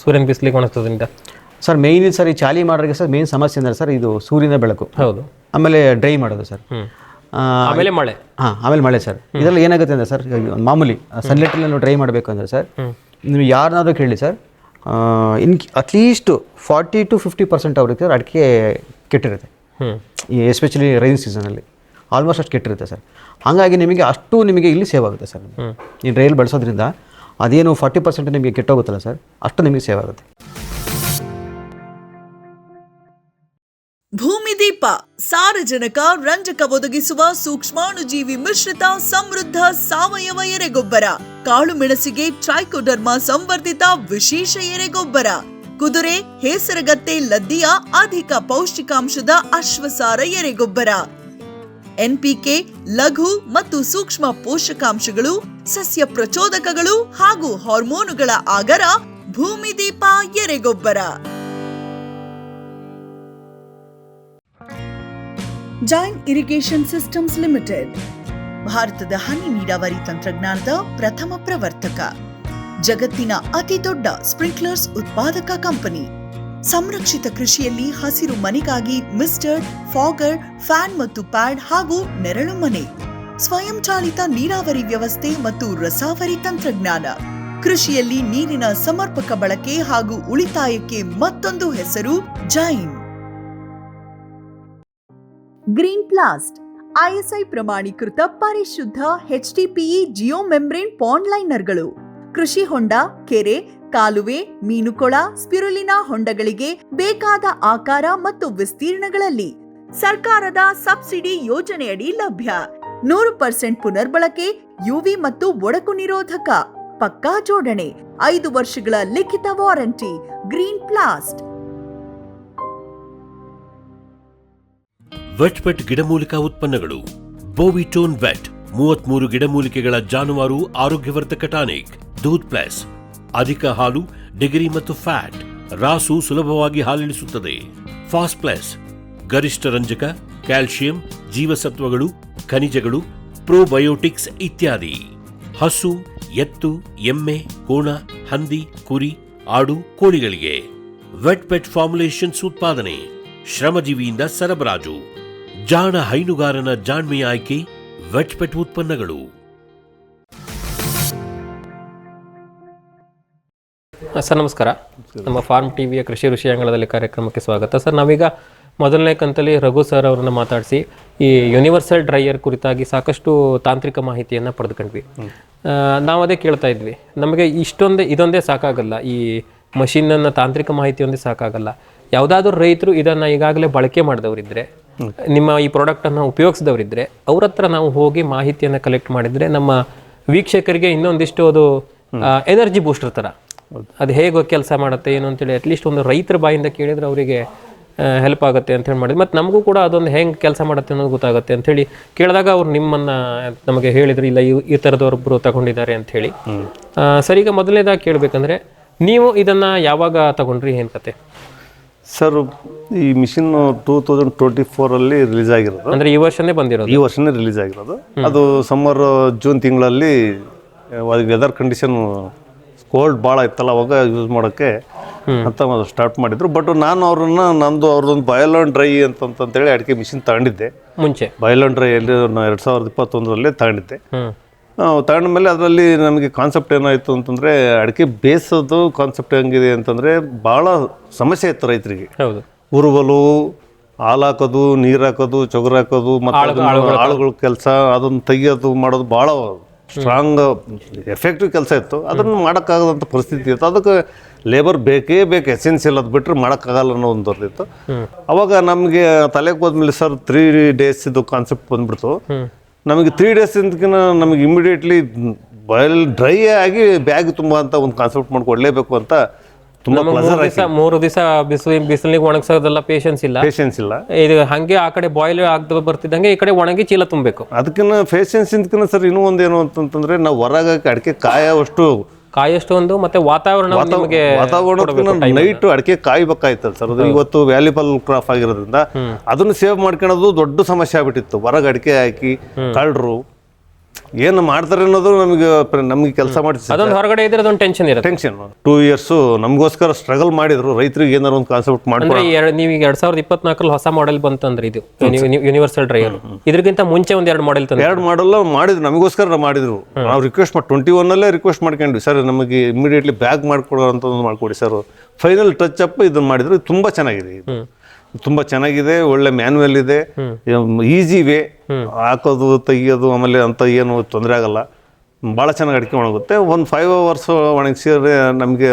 ಸೂರ್ಯನ ಬಿಸಿಲಿಗೆ ಒಣಗಿಸೋದ್ರಿಂದ? ಸರ್ ಮೇಯ್ನ್ ಸರ್ ಈ ಚಾಲಿ ಮಾಡೋರಿಗೆ ಸರ್ ಮೇನ್ ಸಮಸ್ಯೆ ಅಂದರೆ ಸರ್ ಇದು ಸೂರ್ಯನ ಬೆಳಕು, ಹೌದು, ಆಮೇಲೆ ಡ್ರೈ ಮಾಡೋದು ಸರ್, ಆಮೇಲೆ ಮಳೆ. ಆಮೇಲೆ ಮಳೆ ಸರ್. ಇದರಲ್ಲಿ ಏನಾಗುತ್ತೆ ಅಂದರೆ ಸರ್ ಮಾಮೂಲಿ ಸನ್ಲೈಟಲ್ಲಿ ನಾವು ಡ್ರೈ ಮಾಡಬೇಕು ಅಂದರೆ ಸರ್ ನೀವು ಯಾರನ್ನಾದ್ರೂ ಕೇಳಿ ಸರ್ ಅಟ್ಲೀಸ್ಟ್ 40 to 50% ಅವ್ರಿಗೆ ಅಡಿಕೆ ಕೆಟ್ಟಿರುತ್ತೆ. ಎಸ್ಪೆಷಲಿ ರೈನ್ ಸೀಸನಲ್ಲಿ ಆಲ್ಮೋಸ್ಟ್ ಅಷ್ಟು ಕೆಟ್ಟಿರುತ್ತೆ ಸರ್. ಹಾಗಾಗಿ ನಿಮಗೆ ಇಲ್ಲಿ ಸೇವ್ ಆಗುತ್ತೆ ಸರ್. ಈ ಡ್ರೈಲ್ ಬಳಸೋದ್ರಿಂದ ಅದೇನು 40% ನಿಮಗೆ ಕೆಟ್ಟೋಗುತ್ತಲ್ಲ ಸರ್, ಅಷ್ಟು ನಿಮಗೆ ಸೇವ್ ಆಗುತ್ತೆ. ಭೂಮಿದೀಪ ಸಾರಜನಕ ರಂಜಕ ಒದಗಿಸುವ ಸೂಕ್ಷ್ಮಾಣುಜೀವಿ ಮಿಶ್ರಿತ ಸಮೃದ್ಧ ಸಾವಯವ ಎರೆಗೊಬ್ಬರ. ಕಾಳು ಮೆಣಸಿಗೆ ಟ್ರೈಕೋಡರ್ಮಾ ಸಂವರ್ಧಿತ ವಿಶೇಷ ಎರೆಗೊಬ್ಬರ. ಕುದುರೆ, ಹೇಸರಗತ್ತೆ, ಲದ್ದಿಯ ಅಧಿಕ ಪೌಷ್ಟಿಕಾಂಶದ ಅಶ್ವಸಾರ ಎರೆಗೊಬ್ಬರ. NPK, ಲಘು ಮತ್ತು ಸೂಕ್ಷ್ಮ ಪೋಷಕಾಂಶಗಳು, ಸಸ್ಯ ಪ್ರಚೋದಕಗಳು ಹಾಗೂ ಹಾರ್ಮೋನುಗಳ ಆಗರ ಭೂಮಿದೀಪ ಎರೆಗೊಬ್ಬರ. ಜೈನ್ ಇರಿಗೇಷನ್ ಸಿಸ್ಟಮ್ಸ್ ಲಿಮಿಟೆಡ್ ಭಾರತದ ಹನಿ ನೀರಾವರಿ ತಂತ್ರಜ್ಞಾನದ ಪ್ರಥಮ ಪ್ರವರ್ತಕ. ಜಗತ್ತಿನ ಅತಿ ದೊಡ್ಡ ಸ್ಪ್ರಿಂಕ್ಲರ್ಸ್ ಉತ್ಪಾದಕ ಕಂಪನಿ. ಸಂರಕ್ಷಿತ ಕೃಷಿಯಲ್ಲಿ ಹಸಿರು ಮನೆಗಾಗಿ ಮಿಸ್ಟರ್, ಫಾಗರ್, ಫ್ಯಾನ್ ಮತ್ತು ಪ್ಯಾಡ್ ಹಾಗೂ ನೆರಳು ಮನೆ. ಸ್ವಯಂಚಾಲಿತ ನೀರಾವರಿ ವ್ಯವಸ್ಥೆ ಮತ್ತು ರಸಾವರಿ ತಂತ್ರಜ್ಞಾನ. ಕೃಷಿಯಲ್ಲಿ ನೀರಿನ ಸಮರ್ಪಕ ಬಳಕೆ ಹಾಗೂ ಉಳಿತಾಯಕ್ಕೆ ಮತ್ತೊಂದು ಹೆಸರು ಜೈನ್. ಗ್ರೀನ್ ಪ್ಲಾಸ್ಟ್ ISI ಪ್ರಮಾಣೀಕೃತ ಪರಿಶುದ್ಧ HDPE ಜಿಯೋ ಮೆಂಬ್ರೇನ್ ಪಾಂಡ್ ಲೈನರ್ಗಳು. ಕೃಷಿ ಹೊಂಡ, ಕೆರೆ, ಕಾಲುವೆ, ಮೀನುಕೊಳ, ಸ್ಪಿರುಲಿನಾ ಹೊಂಡಗಳಿಗೆ ಬೇಕಾದ ಆಕಾರ ಮತ್ತು ವಿಸ್ತೀರ್ಣಗಳಲ್ಲಿ ಸರ್ಕಾರದ ಸಬ್ಸಿಡಿ ಯೋಜನೆಯಡಿ ಲಭ್ಯ. 100% ಪುನರ್ಬಳಕೆ, UV ಮತ್ತು ಒಡಕು ನಿರೋಧಕ, ಪಕ್ಕಾ ಜೋಡಣೆ, 5 ವರ್ಷಗಳ ಲಿಖಿತ ವಾರಂಟಿ. ಗ್ರೀನ್ ಪ್ಲಾಸ್ಟ್. ವೆಟ್ ಗಿಡಮೂಲಿಕಾ ಉತ್ಪನ್ನಗಳು. ಬೋವಿಟೋನ್ ವೆಟ್ 33 ಗಿಡಮೂಲಿಕೆಗಳ ಜಾನುವಾರು ಆರೋಗ್ಯವರ್ಧಕ ಟಾನಿಕ್. ದೂದ್ ಪ್ಲಸ್ ಅಧಿಕ ಹಾಲು, ಡಿಗ್ರಿ ಮತ್ತು ಫ್ಯಾಟ್, ರಾಸು ಸುಲಭವಾಗಿ ಹಾಲಿಳಿಸುತ್ತದೆ. ಫಾಸ್ಟ್ ಪ್ಲಸ್ ಗರಿಷ್ಠ ರಂಜಕ, ಕ್ಯಾಲ್ಸಿಯಂ, ಜೀವಸತ್ವಗಳು, ಖನಿಜಗಳು, ಪ್ರೋಬಯೋಟಿಕ್ಸ್ ಇತ್ಯಾದಿ. ಹಸು, ಎತ್ತು, ಎಮ್ಮೆ, ಕೋಣ, ಹಂದಿ, ಕುರಿ, ಆಡು, ಕೋಳಿಗಳಿಗೆ ವೆಟ್ ಪೆಟ್ ಫಾರ್ಮುಲೇಷನ್ಸ್ ಉತ್ಪಾದನೆ. ಶ್ರಮಜೀವಿಯಿಂದ ಸರಬರಾಜು. ಜಾಣ ಹೈನುಗಾರನ ಜಾಣ್ಮೆಯ ಆಯ್ಕೆ ವೆಟ್ ಪೆಟ್ ಉತ್ಪನ್ನಗಳು. ಸರ್ ನಮಸ್ಕಾರ. ನಮ್ಮ ಫಾರ್ಮ್ ಟಿವಿಯ ಕೃಷಿ ಋಷಿ ಅಂಗಳದಲ್ಲಿ ಕಾರ್ಯಕ್ರಮಕ್ಕೆ ಸ್ವಾಗತ. ಸರ್ ನಾವೀಗ ಮೊದಲನೇ ಕಂತಲ್ಲಿ ರಘು ಸರ್ ಅವರನ್ನು ಮಾತಾಡಿಸಿ ಈ ಯೂನಿವರ್ಸಲ್ ಡ್ರೈಯರ್ ಕುರಿತಾಗಿ ಸಾಕಷ್ಟು ತಾಂತ್ರಿಕ ಮಾಹಿತಿಯನ್ನು ಪಡೆದುಕೊಂಡ್ವಿ. ನಾವು ಅದೇ ಕೇಳ್ತಾ ಇದ್ವಿ, ನಮಗೆ ಇದೊಂದೇ ಸಾಕಾಗಲ್ಲ, ಈ ಮಷಿನನ್ನು ತಾಂತ್ರಿಕ ಮಾಹಿತಿಯೊಂದೇ ಸಾಕಾಗಲ್ಲ. ಯಾವುದಾದ್ರೂ ರೈತರು ಇದನ್ನು ಈಗಾಗಲೇ ಬಳಕೆ ಮಾಡಿದವರಿದ್ದರೆ, ನಿಮ್ಮ ಈ ಪ್ರಾಡಕ್ಟನ್ನು ಉಪಯೋಗಿಸಿದವರಿದ್ದರೆ ಅವ್ರ ಹತ್ರ ನಾವು ಹೋಗಿ ಮಾಹಿತಿಯನ್ನು ಕಲೆಕ್ಟ್ ಮಾಡಿದರೆ ನಮ್ಮ ವೀಕ್ಷಕರಿಗೆ ಇನ್ನೊಂದಿಷ್ಟು ಅದು ಎನರ್ಜಿ ಬೂಸ್ಟರ್ ಥರ ಅದು ಹೇಗೆ ಕೆಲಸ ಮಾಡುತ್ತೆ ಏನು ಅಂತೇಳಿ ಅಟ್ಲೀಸ್ಟ್ ಒಂದು ರೈತರ ಬಾಯಿಂದ ಕೇಳಿದರೆ ಅವರಿಗೆ ಹೆಲ್ಪ್ ಆಗುತ್ತೆ ಅಂತ ಹೇಳಿ ಮಾಡಿದ್ವಿ. ಮತ್ತು ನಮಗೂ ಕೂಡ ಅದೊಂದು ಹೆಂಗೆ ಕೆಲಸ ಮಾಡುತ್ತೆ ಅನ್ನೋದು ಗೊತ್ತಾಗುತ್ತೆ ಅಂಥೇಳಿ ಕೇಳಿದಾಗ ಅವ್ರು ನಿಮ್ಮನ್ನು ನಮಗೆ ಹೇಳಿದ್ರು, ಇಲ್ಲ ಈ ಥರದವ್ರೊಬ್ಬರು ತಗೊಂಡಿದ್ದಾರೆ ಅಂಥೇಳಿ. ಸರ್ ಈಗ ಮೊದಲನೇದಾಗಿ ಕೇಳಬೇಕಂದ್ರೆ ನೀವು ಇದನ್ನು ಯಾವಾಗ ತಗೊಂಡ್ರಿ, ಏನು ಕತೆ? ಸರ್ ಈ ಮಿಷಿನ್ 2024 ರಿಲೀಸ್ ಆಗಿರೋದು. ಅಂದರೆ ಈ ವರ್ಷನೇ ಬಂದಿರೋದು? ಈ ವರ್ಷನೇ ರಿಲೀಸ್ ಆಗಿರೋದು. ಅದು ಸಮ್ಮರ್ ಜೂನ್ ತಿಂಗಳಲ್ಲಿ ವೆದರ್ ಕಂಡೀಷನ್ ಕೋಲ್ಡ್ ಭಾಳ ಇತ್ತಲ್ಲ, ಅವಾಗ ಯೂಸ್ ಮಾಡೋಕ್ಕೆ ಅಂತ ಸ್ಟಾರ್ಟ್ ಮಾಡಿದ್ರು. ಬಟ್ ನಾನು ಅವ್ರದ್ದೊಂದು ಬಯಲೋನ್ ಡ್ರೈ ಅಂತಂತೇಳಿ ಅಡಿಕೆ ಮಿಷಿನ್ ತಗೊಂಡಿದ್ದೆ ಮುಂಚೆ. ಬಯಲೋನ್ ಡ್ರೈ 2021 ತಗೊಂಡಿದ್ದೆ. ತಗೊಂಡ್ಮೇಲೆ ಅದರಲ್ಲಿ ನಮಗೆ ಕಾನ್ಸೆಪ್ಟ್ ಏನಾಯಿತು ಅಂತಂದರೆ, ಅಡಿಕೆ ಬೇಯಿಸೋದು ಕಾನ್ಸೆಪ್ಟ್ ಹೆಂಗಿದೆ ಅಂತಂದರೆ ಭಾಳ ಸಮಸ್ಯೆ ಇತ್ತು ರೈತರಿಗೆ. ಹೌದು. ಉರುವಲು, ಹಾಲು ಹಾಕೋದು, ನೀರು ಹಾಕೋದು, ಚೊಗರು ಹಾಕೋದು, ಮತ್ತು ಆಳುಗಳ ಕೆಲಸ ಅದನ್ನು ತೆಗಿಯೋದು ಮಾಡೋದು ಭಾಳ ಸ್ಟ್ರಾಂಗ್ ಎಫೆಕ್ಟಿವ್ ಕೆಲಸ ಇತ್ತು. ಅದನ್ನು ಮಾಡೋಕ್ಕಾಗದಂಥ ಪರಿಸ್ಥಿತಿ ಇತ್ತು. ಅದಕ್ಕೆ ಲೇಬರ್ ಬೇಕೇ ಬೇಕು, ಎಸೆನ್ಷಿಯಲ್ ಅದು ಬಿಟ್ಟರೆ ಮಾಡೋಕ್ಕಾಗಲ್ಲ ಅನ್ನೋ ಒಂದು ಬರ್ತಿತ್ತು. ಅವಾಗ ನಮಗೆ ತಲೆಗೆ ಹೋದ್ಮೇಲೆ ಸರ್ 3 days ಇದು ಕಾನ್ಸೆಪ್ಟ್ ಬಂದ್ಬಿಡ್ತು. ನಮಗೆ 3 days ನಮಗೆ ಇಮಿಡಿಯೇಟ್ಲಿ ಡ್ರೈ ಆಗಿ ಬ್ಯಾಗ್ ತುಂಬ ಅಂತ ಒಂದು ಕಾನ್ಸೆಪ್ಟ್ ಮಾಡ್ಕೊಡ್ಲೇಬೇಕು ಅಂತ ತುಂಬಾ 3 ದಿವಸ ಬಿಸಿಲಿಗೆ ಒಣಗಿಸೋದೆಲ್ಲ ಪೇಷನ್ಸ್ ಇಲ್ಲ. ಇದು ಹಂಗೆ ಆ ಕಡೆ ಬಾಯ್ಲ್ ಆಗದ ಬರ್ತಿದ್ದಂಗೆ ಈ ಕಡೆ ಒಣಗಿ ಚೀಲ ತುಂಬಬೇಕು. ಅದಕ್ಕಿಂತ ಪೇಷನ್ಸ್ ಇಂದಕ್ಕಿಂತ ಸರ್ ಇನ್ನೂ ಒಂದೇನು ಅಂತಂತಂದ್ರೆ, ನಾವು ಹೊರಗೆ ಅಡಿಕೆ ಕಾಯಷ್ಟು ಒಂದು ಮತ್ತೆ ವಾತಾವರಣ ನೈಟ್ ಅಡಿಕೆ ಕಾಯ್ಬೇಕಾಯ್ತಲ್ಲ ಸರ್. ಅದು ಇವತ್ತು ವ್ಯಾಲ್ಯೂಬಲ್ ಕ್ರಾಪ್ ಆಗಿರೋದ್ರಿಂದ ಅದನ್ನು ಸೇವ್ ಮಾಡ್ಕೊಳ್ಳೋದು ದೊಡ್ಡ ಸಮಸ್ಯೆ ಆಗ್ಬಿಟ್ಟಿತ್ತು. ಹೊರಗೆ ಅಡಿಕೆ ಹಾಕಿ ಕಳ್ಳರು ಏನು ಮಾಡ್ತಾರೆ ಅನ್ನೋದು ನಮಗೆ ಕೆಲಸ ಮಾಡಿ ಹೊರಗಡೆ ಇದ್ರೆ ಅದೊಂದು ಟೆನ್ಷನ್ 2 years ನಮಗೋಸ್ಕರ ಸ್ಟ್ರಗಲ್ ಮಾಡಿದ್ರು. ರೈತರಿಗೆ ಏನಾರು ಒಂದು ಕಾನ್ಸೆಪ್ಟ್ ಮಾಡಿ ನೀವು 2024 ಹೊಸ ಮಾಡೆಲ್ ಬಂತಂದ್ರೆ ಇದು ಯೂನಿವರ್ಸಲ್ ಡ್ರೈಯರ್, ಇದಕ್ಕಿಂತ ಮುಂಚೆ ಒಂದು 2 ಮಾಡೆಲ್ ಮಾಡಿದ್ರು, ನಮಗೋಸ್ಕರ ಮಾಡಿದ್ರು. ನಾವು ರಿಕ್ವೆಸ್ಟ್ 21 ರಿಕ್ವೆಸ್ಟ್ ಮಾಡ್ಕೊಂಡ್ವಿ, ಸರ್ ನಮಗೆ ಇಮಿಡಿಯೇಟ್ಲಿ ಬ್ಯಾಗ್ ಮಾಡ್ಕೊಡೋ ಅಂತ ಮಾಡ್ಕೊಡಿ ಸರ್. ಫೈನಲ್ ಟಚ್ ಅಪ್ ಇದನ್ನು ಮಾಡಿದ್ರು. ತುಂಬಾ ಚೆನ್ನಾಗಿದೆ, ತುಂಬಾ ಚೆನ್ನಾಗಿದೆ. ಒಳ್ಳೆ ಮ್ಯಾನ್ಯುವಲ್ ಇದೆ, ಈಸಿ ವೇ, ಹಾಕೋದು ತೆಗಿಯೋದು ಆಮೇಲೆ ಅಂತ ಏನು ತೊಂದರೆ ಆಗಲ್ಲ. ಭಾಳ ಚೆನ್ನಾಗಿ ಅಡಿಕೆ ಒಣಗುತ್ತೆ. ಒಂದು 5 hours ಒಣಗಿಸಿದ್ರೆ ನಮಗೆ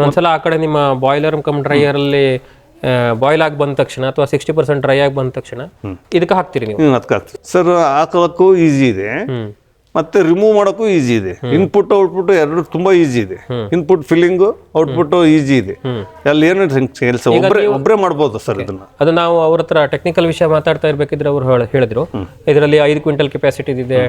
ಒಂದ್ಸಲ ಆ ಕಡೆ ನಿಮ್ಮ ಬಾಯ್ಲರ್ ಕಮ್ ಡ್ರೈಯರ್ ಅಲ್ಲಿ ಬಾಯ್ಲ್ ಆಗಿ ಬಂದ ತಕ್ಷಣ ಅಥವಾ 60% ಡ್ರೈ ಆಗಿ ಬಂದ ತಕ್ಷಣ ಇದಕ್ಕೆ ಹಾಕ್ತೀರಿ ನೀವು? ಅದಕ್ಕೆ ಹಾಕ್ತೀವಿ ಸರ್. ಹಾಕೋಕ್ಕೂ ಈಸಿ ಇದೆ, ಮತ್ತೆ ರಿಮೂವ್ ಮಾಡೋಕ್ಕೂ ಈಸಿ ಇದೆ. ಇನ್ಪುಟ್ ಔಟ್ಪುಟ್ ಎರಡು ತುಂಬಾ ಈಸಿ ಇದೆ. ಇನ್ಪುಟ್ ಫಿಲ್ಲಿಂಗ್, ಔಟ್ಪುಟ್ ಈಸಿ ಇದೆ. ಅಲ್ಲಿ ಏನು ಕೆಲಸ ಒಬ್ಬರೇ ಮಾಡ್ಬೋದು ಸರ್ ಇದನ್ನ. ಅದು ನಾವು ಅವ್ರ ಹತ್ರ ಟೆಕ್ನಿಕಲ್ ವಿಷಯ ಮಾತಾಡ್ತಾ ಇರ್ಬೇಕಿದ್ರೆ ಅವ್ರು ಹೇಳಿದ್ರು ಇದರಲ್ಲಿ 5 ಕ್ವಿಂಟಲ್ ಕೆಪಾಸಿಟಿ ಇದೆ,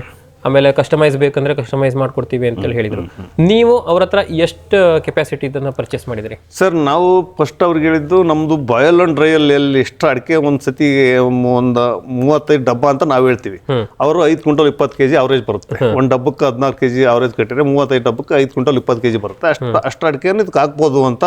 ಆಮೇಲೆ ಕಸ್ಟಮೈಸ್ ಬೇಕಂದ್ರೆ ಕಸ್ಟಮೈಸ್ ಮಾಡ್ಕೊಡ್ತೀವಿ ಅಂತೇಳಿ ಹೇಳಿದ್ರು. ನೀವು ಅವ್ರ ಹತ್ರ ಎಷ್ಟು ಕೆಪಾಸಿಟಿ ಇದನ್ನ ಪರ್ಚೇಸ್ ಮಾಡಿದ್ರಿ? ಸರ್ ನಾವು ಫಸ್ಟ್ ಅವ್ರಿಗೆ ಹೇಳಿದ್ದು ನಮ್ಮದು ಬಾಯಲ್ ಅಂಡ್ ಡ್ರೈಯಲ್ಲಿ ಎಲ್ಲಿ ಎಷ್ಟು ಅಡಿಕೆ ಒಂದು ಸತಿ ಒಂದು 35 ಡಬ್ಬ ಅಂತ ನಾವು ಹೇಳ್ತೀವಿ. ಅವರು 5 ಕ್ವಿಂಟಲ್ 20 kg ಅವರೇಜ್ ಬರುತ್ತೆ. ಒಂದು ಡಬ್ಬಕ್ಕೆ 14 kg ಅವರೇಜ್ ಕಟ್ಟಿದ್ರೆ 35 ಡಬ್ಬಕ್ಕೆ 5 ಕ್ವಿಂಟಲ್ 20 kg ಬರುತ್ತೆ. ಅಷ್ಟು ಅಡಿಕೆಯನ್ನು ಇದಕ್ಕೆ ಹಾಕ್ಬೋದು ಅಂತ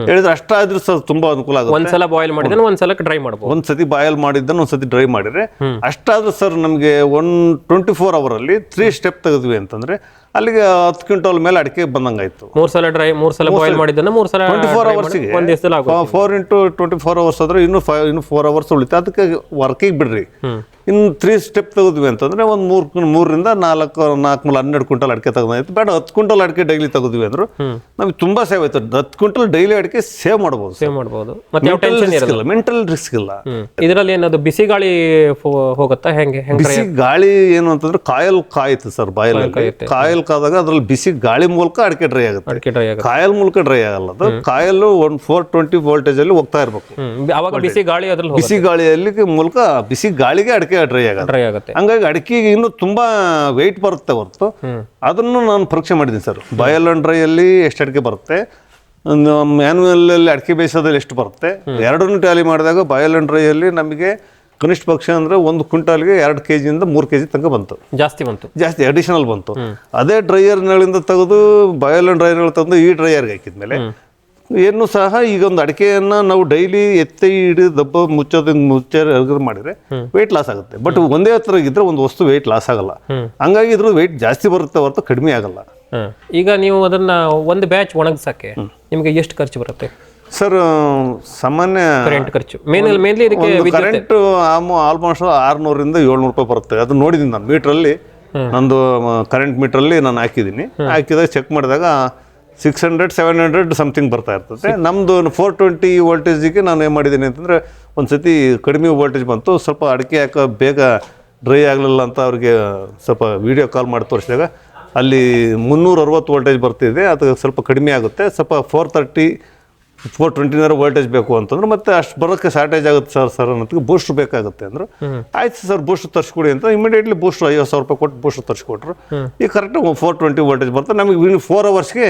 ಹೇಳಿದ್ರೆ ಅಷ್ಟಾದ್ರೂ ಸರ್ ತುಂಬಾ ಅನುಕೂಲ ಆಗುತ್ತೆ. ಒಂದ್ಸಲ ಬಾಯ್ಲ್ ಮಾಡಿದ್ರೆ ಒಂದ್ಸಲ ಡ್ರೈ ಮಾಡ್ಬೋದು. ಒಂದ್ಸತಿ ಬಾಯಲ್ ಮಾಡಿದ್ದನ್ನು ಒಂದ್ಸತಿ ಡ್ರೈ ಮಾಡಿದ್ರೆ ಅಷ್ಟಾದ್ರೂ ಸರ್ ನಮಗೆ 24 ಅವರಲ್ಲಿ 3 ಸ್ಟೆಪ್ ತೆಗೆದ್ವಿ ಅಂತಂದ್ರೆ ಅಲ್ಲಿಗೆ 10 ಕ್ವಿಂಟಲ್ ಮೇಲೆ ಅಡಿಕೆ ಬಂದಂಗಾಯ್ತು. 3 ಸಲ ಡ್ರೈ 3 ಸಲ ಬಾಯ್ಲ್ ಮಾಡಿದ್ದನ್ನ 3 ಸಲ 24 ಅವರ್ಸ್ಗೆ ಒಂದ್ ದಿವಸದಲ್ಲಿ ಆಗುತ್ತೆ. 4 into 24 ಅವರ್ಸ್ ಆದ್ರೆ ಇನ್ನು 4 ಅವರ್ಸ್ ಉಳಿತು. ಅದಕ್ಕೆ ವರ್ಕಿಗೆ ಬಿಡ್ರಿ. ಇನ್ನು 3 ಸ್ಟೆಪ್ ತೆಗೆದ್ವಿ ಅಂತಂದ್ರೆ ಒಂದು 3ರಿಂದ 4 12 ಕ್ವಿಂಟಲ್ ಅಡಿಕೆ ತೆಗೆದಾಯ್ತು. ಬೇಡ 10 ಕ್ವಿಂಟಲ್ ಅಡಿಕೆ ಡೈಲಿ ತೆಗೆದ್ವಿ ಅಂದ್ರು ನಮ್ಗೆ ತುಂಬಾ ಸೇವ್ ಆಯ್ತು. 10 ಕ್ವಿಂಟಲ್ ಡೈಲಿ ಅಡಿಕೆ ಸೇವ್ ಮಾಡಬಹುದು. ಮತ್ತೆ ಯಾವ ಟೆನ್ಷನ್ ಇರಲ್ಲ, ಮೆಂಟಲ್ ರಿಸ್ಕ್ ಇಲ್ಲ. ಇದರಲ್ಲಿ ಏನದು ಬಿಸಿ ಗಾಳಿ ಹೋಗುತ್ತಾ? ಹೆಂಗೆ ಬಿಸಿ ಗಾಳಿ ಏನು ಅಂತಂದ್ರೆ ಕಾಯಲ್ ಕಾಯ್ತು ಸರ್. ಕಾಯಲ್ ಕಾದಾಗ ಅದ್ರಲ್ಲಿ ಬಿಸಿ ಗಾಳಿ ಮೂಲಕ ಅಡಿಕೆ ಡ್ರೈ ಆಗುತ್ತೆ. ಕಾಯಲ್ ಮೂಲಕ ಡ್ರೈ ಆಗಲ್ಲ. ಅದು ಕಾಯಲ್ 420 ವೋಲ್ಟೇಜ್ ಅಲ್ಲಿ ಹೋಗ್ತಾ ಇರ್ಬೇಕು. ಅವಾಗ ಬಿಸಿ ಗಾಳಿ ಅದ್ರಲ್ಲಿ ಬಿಸಿ ಗಾಳಿಯಲ್ಲಿ ಮೂಲಕ ಬಿಸಿ ಗಾಳಿಗೆ ಅಡಿಕೆ ಡ್ರೈ ಆಗುತ್ತೆ. ಹಂಗಾಗಿ ಅಡಿಕೆಗೆ ಇನ್ನು ತುಂಬಾ ವೆಯ್ಟ್ ಬರುತ್ತೆ ಹೊರತು ಅದನ್ನು ನಾನು ಪರೀಕ್ಷೆ ಮಾಡಿದ್ದೀನಿ ಸರ್. ಬಾಯಲ್ ಅಂಡ್ ಡ್ರೈ ಅಲ್ಲಿ ಎಷ್ಟು ಅಡಿಕೆ ಬರುತ್ತೆ, ಮ್ಯಾನ್ಯುಯಲ್ ಅಲ್ಲಿ ಅಡಿಕೆ ಬೇಯಿಸೋದ್ರಲ್ಲಿ ಎಷ್ಟು ಬರುತ್ತೆ, ಎರಡನ್ನು ಟ್ಯಾಲಿ ಮಾಡಿದಾಗ ಬಾಯಲ್ ಅಂಡ್ ಡ್ರೈ ಅಲ್ಲಿ ನಮಗೆ ಕನಿಷ್ಠ ಪಕ್ಷ ಅಂದ್ರೆ 1 ಕ್ವಿಂಟಲ್ಗೆ 2 kg ಇಂದ 3 kg ತನಕ ಬಂತು. ಜಾಸ್ತಿ ಅಡಿಷನಲ್ ಬಂತು. ಅದೇ ಡ್ರೈಯರ್ಗಳಿಂದ ತೆಗೆದು ಬಾಯಲ್ ಅಂಡ್ ಡ್ರೈಯರ್ ತಂದು ಈ ಡ್ರೈಯರ್ಗೆ ಹಾಕಿದ್ಮೇಲೆ ಏನು ಸಹ ಈಗ ಒಂದು ಅಡಿಕೆಯನ್ನ ನಾವು ಡೈಲಿ ಎತ್ತಿ ಹಿಡಿದು ದಬ್ಬ ಮುಚ್ಚೋದು ಮಾಡಿದ್ರೆ ವೆಯ್ಟ್ ಲಾಸ್ ಆಗುತ್ತೆ. ಬಟ್ ಒಂದೇ ಹತ್ರ ಇದ್ರೆ ಒಂದು ವಸ್ತು ವೆಯ್ಟ್ ಲಾಸ್ ಆಗಲ್ಲ. ಹಂಗಾಗಿ ಇದ್ರ ವೆಯ್ಟ್ ಜಾಸ್ತಿ ಬರುತ್ತೆ ಹೊರತು ಕಡಿಮೆ ಆಗಲ್ಲ. ಈಗ ನೀವು ಅದನ್ನ ಒಂದು ಬ್ಯಾಚ್ ಒಣಗಿಸಕ್ಕೆ ನಿಮಗೆ ಎಷ್ಟು ಖರ್ಚು ಬರುತ್ತೆ ಸರ್? ಸಾಮಾನ್ಯ ಕರೆಂಟ್ ಖರ್ಚು ಮೇನ್ಲಿ ಇದಕ್ಕೆ ಕರೆಂಟ್ ಆಲ್ಮೋಸ್ಟ್ 600ರಿಂದ 700 ರೂಪಾಯಿ ಬರುತ್ತೆ. ಅದು ನೋಡಿದ್ದೀನಿ ನಾನು ಮೀಟ್ರಲ್ಲಿ. ನಂದು ಕರೆಂಟ್ ಮೀಟ್ರಲ್ಲಿ ನಾನು ಹಾಕಿದಾಗ ಚೆಕ್ ಮಾಡಿದಾಗ 600-700 ಸಮಥಿಂಗ್ ಬರ್ತಾ ಇರ್ತದೆ. ನಮ್ಮದು 420 ವೋಲ್ಟೇಜಿಗೆ ನಾನು ಏನು ಮಾಡಿದ್ದೀನಿ ಅಂತಂದರೆ ಒಂದು ಸತಿ ಕಡಿಮೆ ವೋಲ್ಟೇಜ್ ಬಂತು. ಸ್ವಲ್ಪ ಅಡಿಕೆ ಹಾಕೋ ಬೇಗ ಡ್ರೈ ಆಗಲಿಲ್ಲ ಅಂತ ಅವ್ರಿಗೆ ಸ್ವಲ್ಪ ವಿಡಿಯೋ ಕಾಲ್ ಮಾಡಿ ತೋರಿಸಿದಾಗ ಅಲ್ಲಿ 360 ವೋಲ್ಟೇಜ್ ಬರ್ತಿದೆ. ಅದು ಸ್ವಲ್ಪ ಕಡಿಮೆ ಆಗುತ್ತೆ. ಸ್ವಲ್ಪ 420 ವೋಲ್ಟೇಜ್ ಬೇಕು ಅಂತಂದ್ರೆ ಮತ್ತೆ ಅಷ್ಟು ಬರೋಕ್ಕೆ ಶಾರ್ಟೇಜ್ ಆಗುತ್ತೆ ಸರ್ ಅನ್ನೋದಕ್ಕೆ ಬೂಸ್ಟ್ರ್ ಬೇಕಾಗುತ್ತೆ ಅಂದರು. ಆಯ್ತು ಸರ್ ಬೂಸ್ಟ್ರ್ ತರಿಸ್ಕೊಡಿ ಅಂತ ಇಮಿಡಿಯೇಟ್ಲಿ ಬೂಸ್ಟ್ರ್ 50,000 ರೂಪಾಯಿ ಕೊಟ್ಟು ಬೂಸ್ಟ್ರ್ ತರಿಸ್ಕೊಟ್ರು. ಈಗ ಕರೆಕ್ಟ್ 420 ವೋಲ್ಟೇಜ್ ಬರ್ತದೆ. ನಮಗೆ 4 ಅವರ್ಸ್ಗೆ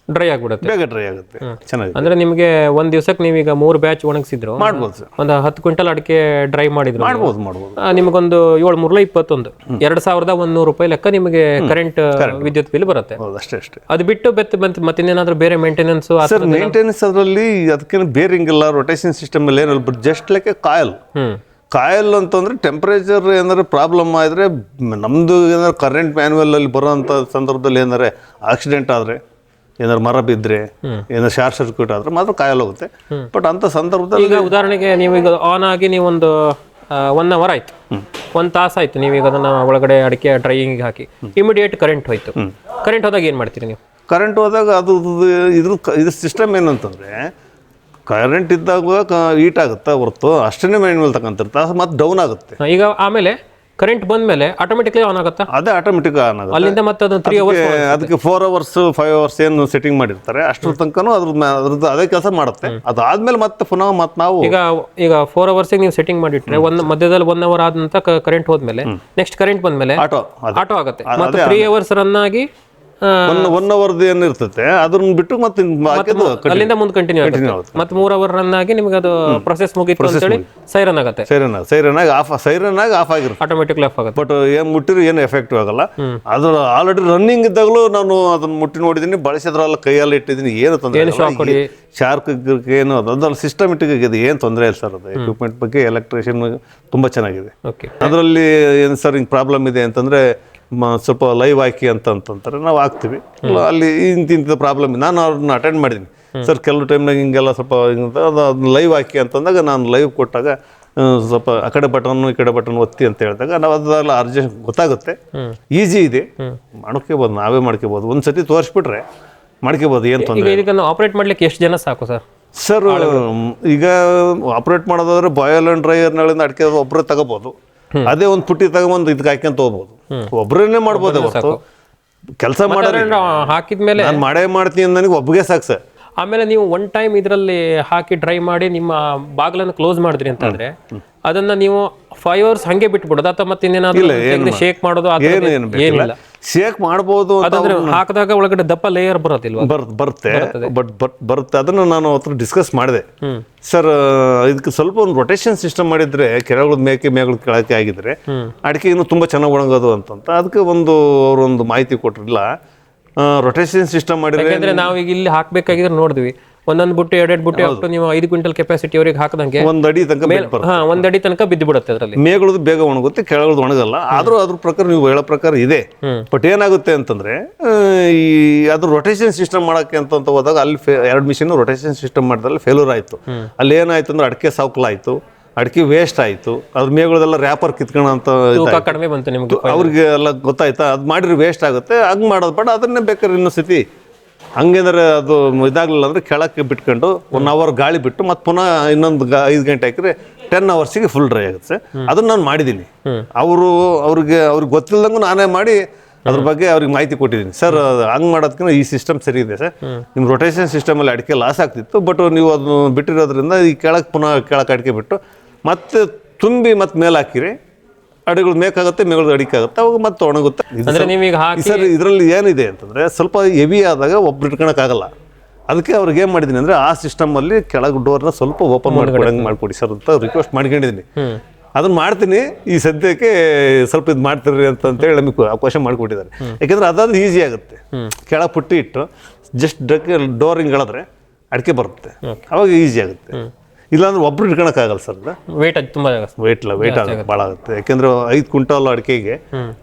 ಡ್ರೈ ಆಗ್ಬಿಡುತ್ತೆ, ಬೇಗ ಡ್ರೈ ಆಗುತ್ತೆ. ಚೆನ್ನಾಗಿ ಅಂದ್ರೆ ನಿಮಗೆ ಒಂದ್ ದಿವಸಕ್ಕೆ ನೀವೀಗ 3 ಬ್ಯಾಚ್ ಒಣಗಿಸಿದ್ರು ಮಾಡ್ಬೋದು ಸರ್. ಒಂದು 10 ಕ್ವಿಂಟಲ್ ಅಡಿಕೆ ಡ್ರೈ ಮಾಡಿದ್ರು ಮಾಡ್ಬೋದು. ನಿಮಗೊಂದು 7-3-21 2100 ರೂಪಾಯಿ ಲೆಕ್ಕ ನಿಮಗೆ ಕರೆಂಟ್ ವಿದ್ಯುತ್ ಬಿಲ್ ಬರುತ್ತೆ. ಅಷ್ಟೇ. ಅದು ಬಿಟ್ಟು ಮತ್ತೆ ಇನ್ನೇನಾದ್ರೂ ಬೇರೆ ಮೇಂಟೆನೆನ್ಸ್? ಸರ್ ಮೇಂಟೆನೆನ್ಸ್ ಅದರಲ್ಲಿ ಅದಕ್ಕೇನು ಬೇರಿಂಗ್ ಇಲ್ಲ, ರೊಟೇಷನ್ ಸಿಸ್ಟಮ್ ಅಲ್ಲಿ ಏನಲ್ಲ. ಬಟ್ ಜಸ್ಟ್ ಲೈಕ್ ಕಾಯಲ್ ಅಂತಂದ್ರೆ ಟೆಂಪರೇಚರ್ ಏನಾದ್ರು ಪ್ರಾಬ್ಲಮ್ ಆದರೆ ನಮ್ದು ಏನಾದ್ರು ಕರೆಂಟ್ ಮ್ಯಾನ್ಯುವಲ್ ಅಲ್ಲಿ ಬರೋಂಥ ಸಂದರ್ಭದಲ್ಲಿ ಏನಾರು ಆಕ್ಸಿಡೆಂಟ್ ಆದರೆ, ಏನಾದ್ರು ಮರ ಬಿದ್ದರೆ, ಏನಾದ್ರು ಶಾರ್ಟ್ ಸರ್ಕ್ಯೂಟ್ ಆದ್ರೆ ಮಾತ್ರ ಕಾಯಲ್ ಹೋಗುತ್ತೆ. ಬಟ್ ಅಂತ ಸಂದರ್ಭದಲ್ಲಿ ಈಗ ಉದಾಹರಣೆಗೆ ನೀವು ಈಗ ಆನ್ ಆಗಿ ನೀವೊಂದು 1 ಅವರ್ ಆಯ್ತು, 1 ತಾಸು ಆಯ್ತು, ನೀವೀಗ ಅದನ್ನ ಒಳಗಡೆ ಅಡಿಕೆ ಡ್ರೈಯಿಂಗ್ ಹಾಕಿ ಇಮಿಡಿಯೇಟ್ ಕರೆಂಟ್ ಹೋಯ್ತು. ಕರೆಂಟ್ ಹೋದಾಗ ಏನು ಮಾಡ್ತೀರಿ ನೀವು? ಕರೆಂಟ್ ಹೋದಾಗ ಅದು ಇದ್ರ ಸಿಸ್ಟಮ್ ಏನಂತಂದ್ರೆ ಕರೆಂಟ್ ಇದ್ದಾಗ ಹೀಟ್ ಆಗುತ್ತೆ ಹೊರತು ಅಷ್ಟೇ ಮ್ಯಾನ್ಯುವಲ್ ತಗೊಂತಿರ್ತಾರೆ, ಮತ್ತೆ ಡೌನ್ ಆಗುತ್ತೆ. ಈಗ ಆಮೇಲೆ ಕರೆಂಟ್ ಬಂದ್ಮೇಲೆ ಆಟೋಮೆಟಿಕ್ಲಿ ಆನ್ ಆಗುತ್ತಾ? ಅದೇ ಆಟೋಮೆಟಿಕ್ ಆನ್ ಆಗುತ್ತೆ. ಅಲ್ಲಿಂದ ಮತ್ತೆ ಅದನ್ನ 3 ಅವರ್ಸ್ ಅದಕ್ಕೆ 4 ಅವರ್ಸ್ 5 ಅವರ್ಸ್ ಏನು ಸೆಟ್ಟಿಂಗ್ ಮಾಡಿರ್ತಾರೆ ಅಷ್ಟರ ತನಕನೂ ಅದ್ರದ್ದು ಅದೇ ಕೆಲಸ ಮಾಡುತ್ತೆ. ಅದಾದ್ಮೇಲೆ ಮತ್ತೆ ಪುನಃ ಮತ್ತೆ ನಾವು ಈಗ 4 ಅವರ್ಸ್ ನೀವು ಸೆಟ್ಟಿಂಗ್ ಮಾಡಿಟ್ರೆ ಮಧ್ಯದಲ್ಲಿ 1 ಅವರ್ ಆದ ನಂತರ ಕರೆಂಟ್ ಹೋದ್ಮೇಲೆ ನೆಕ್ಸ್ಟ್ ಕರೆಂಟ್ ಬಂದ್ಮೇಲೆ ಆಟೋ ಆಗುತ್ತೆ. ಮತ್ತೆ 3 ಅವರ್ಸ್ ರನ್ ಆಗಿ 1 ಅವರ್ದು ಏನು ಇರ್ತದೆ ಅದನ್ನ ಬಿಟ್ಟು ಮತ್ತೆ ಅಲ್ಲಿಂದ ಮುಂದೆ ಕಂಟಿನ್ಯೂ ಆಗುತ್ತೆ. ಮತ್ತೆ 3 ಅವರ್ ರನ್ ಆಗಿ ನಿಮಗೆ ಅದು ಪ್ರೊಸೆಸ್ ಮುಗಿತು ಅಂತ ಹೇಳಿ ಸೈರನ್ ಆಗುತ್ತೆ. ಸೈರನ್ ಆಗಿ ಆಫ್ ಆಗಿರುತ್ತೆ, ಆಟೋಮೆಟಿಕ್ಲಿ ಆಫ್ ಆಗುತ್ತೆ. ಬಟ್ ಏನು ಮುಟ್ಟಿದ್ರು ಏನು ಎಫೆಕ್ಟಿವ್ ಆಗಲ್ಲ. ಅದ್ರ ಆಲ್ರೆಡಿ ರನ್ನಿಂಗ್ ಇದ್ದಾಗಲೂ ನಾನು ಅದನ್ನ ಮುಟ್ಟಿ ನೋಡಿದ್ದೀನಿ, ಬಳಸಿದ್ರಲ್ಲ ಕೈಯಲ್ಲಿ ಇಟ್ಟಿದ್ದೀನಿ, ಏನು ತೊಂದರೆ ಶಾರ್ಕ್ ಏನು ಅದ್ರಲ್ಲಿ ಸಿಸ್ಟಮೆಟಿಕ್ ಆಗಿದೆ, ಏನು ತೊಂದರೆ ಇಲ್ಲ ಸರ್. ಅದು ಎಕ್ವಿಪ್ಮೆಂಟ್ ಬಗ್ಗೆ ಎಲೆಕ್ಟ್ರಿಷಿಯನ್ ತುಂಬ ಚೆನ್ನಾಗಿದೆ. ಅದರಲ್ಲಿ ಏನು ಸರ್ ಹಿಂಗೆ ಪ್ರಾಬ್ಲಮ್ ಇದೆ ಅಂತಂದರೆ ಸ್ವಲ್ಪ ಲೈವ್ ಹಾಕಿ ಅಂತಂತಾರೆ, ನಾವು ಹಾಕ್ತೀವಿ. ಅಲ್ಲಿ ಇಂಥ ಪ್ರಾಬ್ಲಮ್ ನಾನು ಅವ್ರನ್ನ ಅಟೆಂಡ್ ಮಾಡಿದ್ದೀನಿ ಸರ್. ಕೆಲವು ಟೈಮ್ನಾಗ ಹಿಂಗೆಲ್ಲ ಸ್ವಲ್ಪ ಅದನ್ನ ಲೈವ್ ಹಾಕಿ ಅಂತಂದಾಗ ನಾನು ಲೈವ್ ಕೊಟ್ಟಾಗ ಸ್ವಲ್ಪ ಆ ಕಡೆ ಬಟನ್ ಈ ಕಡೆ ಬಟನ್ ಒತ್ತಿ ಅಂತ ಹೇಳಿದಾಗ ನಾವು ಅದೆಲ್ಲ ಅರ್ಜೆಂಟ್ ಗೊತ್ತಾಗುತ್ತೆ. ಈಸಿ ಇದೆ, ಮಾಡ್ಕೋಬೋದು, ನಾವೇ ಮಾಡ್ಕೋಬೋದು. ಒಂದ್ಸತಿ ತೋರಿಸ್ಬಿಟ್ರೆ ಮಾಡ್ಕೋಬೋದು, ಏನು ತೊಂದರೆ. ಈಗ ಆಪರೇಟ್ ಮಾಡ್ಲಿಕ್ಕೆ ಎಷ್ಟು ಜನ ಸಾಕು ಸರ್? ಸರ್ ಈಗ ಆಪರೇಟ್ ಮಾಡೋದಾದ್ರೆ ಬಾಯಲ್ ಅಂಡ್ ಡ್ರೈಯರ್ನಗಳಿಂದ ಅಡಿಕೆ ಒಬ್ಬರೇ ತಗೋಬೋದು. ಅದೇ ಒಂದು ಪುಟ್ಟಿ ತಗೊಂಡು ಇದಕ್ಕೆ ಹಾಕ್ಯಂತ ಹೋಗ್ಬೋದು, ಒಬ್ಬರನ್ನೇ ಮಾಡ್ಬೋದು. ಹೊರತು ಕೆಲಸ ಹಾಕಿದ್ಮೇಲೆ ನಾನು ಮಾಡ್ತೀನಿ ನನಗೆ ಒಬ್ಬಗೆ ಸಾಕು ಸರ್. ಆಮೇಲೆ ನೀವು 1 ಟೈಮ್ ಇದರಲ್ಲಿ ಹಾಕಿ ಡ್ರೈ ಮಾಡಿ ನಿಮ್ಮ ಬಾಗಿಲನ್ನು ಕ್ಲೋಸ್ ಮಾಡಿದ್ರಿ ಅಂತಂದ್ರೆ ಅದನ್ನ ನೀವು 5 hours ಹಂಗೆ ಬಿಟ್ಬಿಡೋದು ಅಥವಾ ಮತ್ತೆ ಇನ್ನೇನಾದ್ರೂ ಶೇಕ್ ಮಾಡೋದು ಆ ಥರದ್ದು ಏನಿಲ್ಲ? ಶೇಕ್ ಮಾಡ್ಬೋದು ಅಂತ ಅದಂದ್ರೆ ಹಾಕಿದಾಗ ಒಳಗಡೆ ದಪ್ಪ ಲೇಯರ್ ಬರೋದಿಲ್ವಾ? ಬರುತ್ತೆ ಅದನ್ನು ನಾನು ಹತ್ರ ಡಿಸ್ಕಸ್ ಮಾಡಿದೆ ಸರ್. ಇದಕ್ಕೆ ಸ್ವಲ್ಪ ಒಂದು ರೊಟೇಷನ್ ಸಿಸ್ಟಮ್ ಮಾಡಿದ್ರೆ ಕೆಳಗದ ಮೇಗಳು ಕೆಳಕ್ಕೆ ಆಗಿದ್ರೆ ಅಡಿಕೆ ಇನ್ನೂ ತುಂಬ ಚೆನ್ನಾಗಿ ಒಣಗೋದು ಅಂತಂತ ಅದಕ್ಕೆ ಅವರೊಂದು ಮಾಹಿತಿ ಕೊಟ್ಟಿರಲಿಲ್ಲ. ರೊಟೇಷನ್ ಸಿಸ್ಟಮ್ ಮಾಡಿದ್ರೆ ಯಾಕಂದ್ರೆ ನಾವು ಈಗ ಇಲ್ಲಿ ಹಾಕ್ಬೇಕಾಗಿದ್ರೆ ನೋಡಿದ್ವಿ ಒಂದೊಂದು ಬುಟ್ಟಿ 2 ಬುಟ್ಟಿ ಅಷ್ಟು ನೀವು 5 ಕ್ವಿಂಟಲ್ ಕೆಪಾಸಿಟಿ ಅವ್ರಿಗೆ ಹಾಕದಂಗೆ 1 ಅಡಿ ತನಕ 1 ಅಡಿ ತನಕ ಬಿದ್ದು ಬಿಡುತ್ತೆ. ಅದರಲ್ಲಿ ಮೇಗಳದ್ದು ಬೇಗ ಒಣಗುತ್ತೆ, ಕೆಳಗದು ಒಣಗಲ್ಲ. ಆದ್ರೂ ಅದ್ರ ಪ್ರಕಾರ ನೀವು ಹೇಳೋ ಪ್ರಕಾರ ಇದೆ. ಬಟ್ ಏನಾಗುತ್ತೆ ಅಂತಂದ್ರೆ ಈ ಅದ್ರ ರೊಟೇಷನ್ ಸಿಸ್ಟಮ್ ಮಾಡಕ್ಕೆ ಅಂತ ಹೋದಾಗ ಅಲ್ಲಿ 2 ಮಿಷಿನ್ ರೊಟೇಷನ್ ಸಿಸ್ಟಮ್ ಮಾಡಿದ್ರಲ್ಲಿ ಫೇಲ್ಯೂರ್ ಆಯ್ತು. ಅಲ್ಲಿ ಏನಾಯ್ತು ಅಂದ್ರೆ ಅಡಿಕೆ ಸಾವ್ಕಲಾಯ್ತು, ಅಡಿಕೆ ವೇಸ್ಟ್ ಆಯ್ತು, ಅದ್ರ ಮೇಗಳದೆಲ್ಲ ರ್ಯಾಪರ್ ಕಿತ್ಕೋಣ ಅಂತ ಕಡಿಮೆ ಬಂತು ನಿಮ್ಗೆ, ಅವ್ರಿಗೆ ಎಲ್ಲ ಗೊತ್ತಾಯ್ತಾ. ಅದು ಮಾಡಿದ್ರೆ ವೇಸ್ಟ್ ಆಗುತ್ತೆ, ಹಂಗೆ ಮಾಡೋದು ಬೇಡ. ಅದನ್ನೇ ಬೇಕಾದ್ರೆ ಇನ್ನೊಂದ್ಸತಿ ಹಂಗೇಂದ್ರೆ ಅದು ಇದಾಗಲಿಲ್ಲ ಅಂದ್ರೆ ಕೆಳಕ್ಕೆ ಬಿಟ್ಕೊಂಡು 1 hour ಗಾಳಿ ಬಿಟ್ಟು ಮತ್ತೆ ಪುನಃ ಇನ್ನೊಂದು 5 ಗಂಟೆ ಹಾಕಿದ್ರೆ 10 hours ಫುಲ್ ಡ್ರೈ ಆಗುತ್ತೆ. ಅದನ್ನ ನಾನು ಮಾಡಿದ್ದೀನಿ. ಅವ್ರಿಗೆ ಗೊತ್ತಿಲ್ಲದಂಗೂ ನಾನೇ ಮಾಡಿ ಅದ್ರ ಬಗ್ಗೆ ಅವ್ರಿಗೆ ಮಾಹಿತಿ ಕೊಟ್ಟಿದ್ದೀನಿ. ಸರ್ ಹಂಗೆ ಮಾಡೋದಕ್ಕಿಂತ ಈ ಸಿಸ್ಟಮ್ ಸರಿ ಇದೆ ಸರ್, ನಿಮ್ಮ ರೊಟೇಷನ್ ಸಿಸ್ಟಮಲ್ಲಿ ಅಡಿಕೆ ಲಾಸ್ ಆಗ್ತಿತ್ತು, ಬಟ್ ನೀವು ಅದನ್ನು ಬಿಟ್ಟಿರೋದ್ರಿಂದ ಈ ಪುನಃ ಕೆಳಕ್ಕೆ ಅಡಿಕೆ ಬಿಟ್ಟು ಮತ್ತೆ ತುಂಬಿ ಮತ್ತೆ ಮೇಲೆ ಹಾಕಿರಿ, ಅಡಿಗಳು ಮೇಕಾಗುತ್ತೆ, ಮೇಗಳು ಅಡಿಕೆ ಆಗುತ್ತೆ, ಅವಾಗ ಮತ್ತೆ ಒಣಗುತ್ತೆ. ಸರ್ ಇದರಲ್ಲಿ ಏನಿದೆ ಅಂತಂದ್ರೆ ಸ್ವಲ್ಪ ಹೆವಿ ಆದಾಗ ಒಬ್ರು ಇಟ್ಕೊಳಕ್ಕಾಗಲ್ಲ. ಅದಕ್ಕೆ ಅವ್ರಿಗೆ ಏನು ಮಾಡಿದ್ದೀನಿ ಅಂದರೆ ಆ ಸಿಸ್ಟಮಲ್ಲಿ ಕೆಳಗೆ ಡೋರ್ನ ಸ್ವಲ್ಪ ಓಪನ್ ಮಾಡ್ಕೊಡಿ ಸರ್ ಅಂತ ರಿಕ್ವೆಸ್ಟ್ ಮಾಡ್ಕೊಂಡಿದ್ದೀನಿ. ಅದನ್ನ ಮಾಡ್ತೀನಿ ಈ ಸದ್ಯಕ್ಕೆ, ಸ್ವಲ್ಪ ಇದು ಮಾಡ್ತೀರಿ ಅಂತೇಳಿ ನಮಗೆ ಅವಕಾಶ ಮಾಡಿಕೊಟ್ಟಿದ್ದಾರೆ. ಯಾಕೆಂದ್ರೆ ಅದಾದ್ರೆ ಈಸಿ ಆಗುತ್ತೆ. ಕೆಳಗೆ ಪುಟ್ಟಿ ಇಟ್ಟು ಜಸ್ಟ್ ಡೋರ್ ಹಿಂಗೆ ಹೇಳಿದ್ರೆ ಅಡಿಕೆ ಬರುತ್ತೆ, ಅವಾಗ ಈಸಿ ಆಗುತ್ತೆ. ಇಲ್ಲಾಂದ್ರೆ ಒಬ್ರು ಇಟ್ಕೊಳಕ್ಕಾಗಲ್ಲ ಸರ್. ವೇಟ್ ತುಂಬ ವೇಟ್ ಆಗುತ್ತೆ, ಭಾಳ ಆಗುತ್ತೆ. ಯಾಕೆಂದ್ರೆ 5 ಕ್ವಿಂಟಲ್ ಅಡಿಕೆಗೆ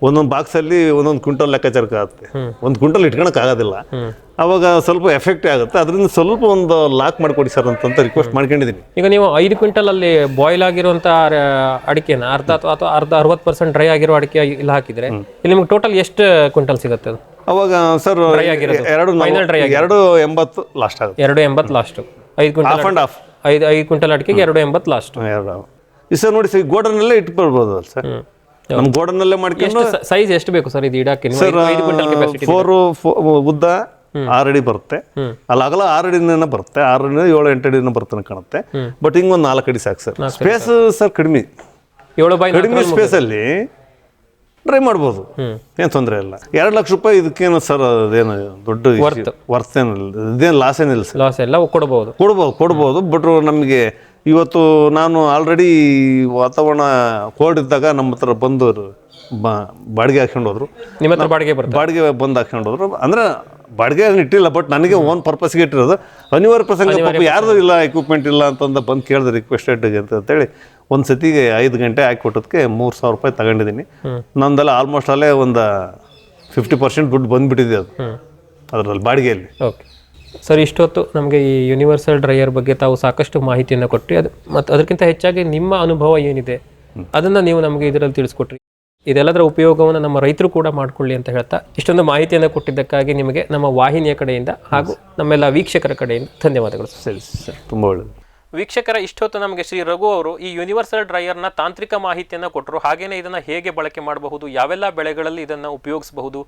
ಒಂದೊಂದು ಬಾಕ್ಸಲ್ಲಿ 1 ಕ್ವಿಂಟಲ್ ಲೆಕ್ಕಾಚಾರಕ್ಕೆ ಆಗುತ್ತೆ. 1 ಕ್ವಿಂಟಲ್ ಇಟ್ಕೊಳಕ್ ಆಗೋದಿಲ್ಲ. ಅವಾಗ ಸ್ವಲ್ಪ ಎಫೆಕ್ಟ್ ಆಗುತ್ತೆ. ಅದರಿಂದ ಸ್ವಲ್ಪ ಒಂದು ಲಾಕ್ ಮಾಡಿಕೊಡಿ ಸರ್ ಅಂತ ರಿಕ್ವೆಸ್ಟ್ ಮಾಡ್ಕೊಂಡಿದ್ದೀನಿ. ಈಗ ನೀವು 5 ಕ್ವಿಂಟಲ್ ಅಲ್ಲಿ ಬಾಯ್ಲ್ ಆಗಿರುವಂತ ಅಡಿಕೆನ ಅರ್ಧ ಅಥವಾ ಅರ್ಧ 60% ಡ್ರೈ ಆಗಿರೋ ಅಡಿಕೆ ಇಲ್ಲಿ ಹಾಕಿದ್ರೆ ಇಲ್ಲಿ ನಿಮ್ಗೆ ಟೋಟಲ್ ಎಷ್ಟು ಕ್ವಿಂಟಲ್ ಸಿಗುತ್ತೆ ಅದು? ಅವಾಗ ಸರ್ 280 ಲಾಸ್ಟ್ ಆಗುತ್ತೆ. 280 ಲಾಸ್ಟ್. 5 ಕ್ವಿಂಟಲ್ 5 ಕ್ವಿಂಟಲ್ ಅಡಿಕೆಗೆ 280 ಲಾಸ್ಟ್. ಸರ್ ನೋಡಿ ಸರ್, ಗೋಡನಲ್ಲೇ ಇಟ್ಕೊಳ್ಬೋದು ಸರ್. ನಮ್ಮ ಗೋಡನಲ್ಲೇ ಮಾಡ್ಕೊಂಡು. ಸೈಜ್ ಎಷ್ಟು ಬೇಕು ಸರ್ ಇದು ಇಡಕ್ಕೆ? ಸರ್ 4 ಉದ್ದ 6 ಅಡಿ ಬರುತ್ತೆ, ಅಲ್ಲಿ ಅಗಲ 6 ಅಡಿನ ಬರುತ್ತೆ, 6 ಅಡಿ 7-8 ಅಡಿನ ಬರ್ತಾನೆ ಕಾಣುತ್ತೆ. ಬಟ್ ಹಿಂಗೊಂದು 4 ಅಡಿ ಸಾಕು ಸರ್. ಸ್ಪೇಸ್ ಸರ್ ಕಡಿಮೆ ಸ್ಪೇಸ್ ಅಲ್ಲಿ ಡ್ರೈ ಮಾಡ್ಬೋದು, ಏನು ತೊಂದರೆ ಇಲ್ಲ. 2 ಲಕ್ಷ ರೂಪಾಯಿ ಇದಕ್ಕೇನು ಸರ್ ಅದೇನು ದೊಡ್ಡ ವರ್ತ್ ಏನಿಲ್ಲ, ಇದೇನು ಲಾಸ್ ಏನಿಲ್ಲ ಸರ್. ಲಾಸ್ ಎಲ್ಲ ಕೊಡ್ಬೋದು. ಬಟ್ ನಮಗೆ ಇವತ್ತು ನಾನು ಆಲ್ರೆಡಿ ವಾತಾವರಣ ಕೋಲ್ಡ್ ಇದ್ದಾಗ ನಮ್ಮ ಹತ್ರ ಬಂದು ಬಾಡಿಗೆ ಹಾಕೊಂಡು ಹೋದ್ರು. ನಿಮ್ಮ ಹತ್ರ ಬಾಡಿಗೆ ಬಂದು ಹಾಕೊಂಡು ಹೋದ್ರು. ಅಂದ್ರೆ ಬಾಡಿಗೆ ಇಟ್ಟಿಲ್ಲ, ಬಟ್ ನನಗೆ ಓನ್ ಪರ್ಪಸ್ಗೆ ಇಟ್ಟಿರೋದು. ಅನಿವಾರ್ಯ ಪ್ರಸಂಗ ಯಾರ್ದು ಇಲ್ಲ, ಎಕ್ವಿಪ್ಮೆಂಟ್ ಇಲ್ಲ ಅಂತಂದ ಬಂದು ಕೇಳಿದೆ ರಿಕ್ವೆಸ್ಟೆಡ್ಗೆ ಅಂತೇಳಿ ಒಂದು ಸತಿಗೆ 5 ಗಂಟೆ ಹಾಕಿ ಕೊಟ್ಟೋದಕ್ಕೆ 3,000 ರೂಪಾಯಿ ತಗೊಂಡಿದ್ದೀನಿ. ನಂದೆಲ್ಲ ಆಲ್ಮೋಸ್ಟ್ ಅಲ್ಲೇ ಒಂದು 50% ದುಡ್ಡು ಬಂದುಬಿಟ್ಟಿದೆ ಅದು ಅದರಲ್ಲಿ ಬಾಡಿಗೆಯಲ್ಲಿ. ಓಕೆ ಸರ್, ಇಷ್ಟೊತ್ತು ನಮಗೆ ಈ ಯೂನಿವರ್ಸಲ್ ಡ್ರೈಯರ್ ಬಗ್ಗೆ ತಾವು ಸಾಕಷ್ಟು ಮಾಹಿತಿಯನ್ನು ಕೊಟ್ಟರೆ, ಮತ್ತು ಅದಕ್ಕಿಂತ ಹೆಚ್ಚಾಗಿ ನಿಮ್ಮ ಅನುಭವ ಏನಿದೆ ಅದನ್ನು ನೀವು ನಮಗೆ ಇದರಲ್ಲಿ ತಿಳಿಸ್ಕೊಟ್ರಿ. ಇದೆಲ್ಲದರ ಉಪಯೋಗವನ್ನು ನಮ್ಮ ರೈತರು ಕೂಡ ಮಾಡಿಕೊಳ್ಳಿ ಅಂತ ಹೇಳ್ತಾ ಇಷ್ಟೊಂದು ಮಾಹಿತಿಯನ್ನು ಕೊಟ್ಟಿದ್ದಕ್ಕಾಗಿ ನಿಮಗೆ ನಮ್ಮ ವಾಹಿನಿಯ ಕಡೆಯಿಂದ ಹಾಗೂ ನಮ್ಮೆಲ್ಲ ವೀಕ್ಷಕರ ಕಡೆಯಿಂದ ಧನ್ಯವಾದಗಳು. ಸರಿ ಸರ್, ತುಂಬ ಒಳ್ಳೆಯದು. ವೀಕ್ಷಕರ, ಇಷ್ಟೊತ್ತು ನಮಗೆ ಶ್ರೀ ರಘು ಅವರು ಈ ಯೂನಿವರ್ಸಲ್ ಡ್ರೈಯರ್ನ ತಾಂತ್ರಿಕ ಮಾಹಿತಿಯನ್ನು ಕೊಟ್ಟರು. ಹಾಗೆಯೇ ಇದನ್ನು ಹೇಗೆ ಬಳಕೆ ಮಾಡಬಹುದು, ಯಾವೆಲ್ಲ ಬೆಳೆಗಳಲ್ಲಿ ಇದನ್ನು ಉಪಯೋಗಿಸಬಹುದು,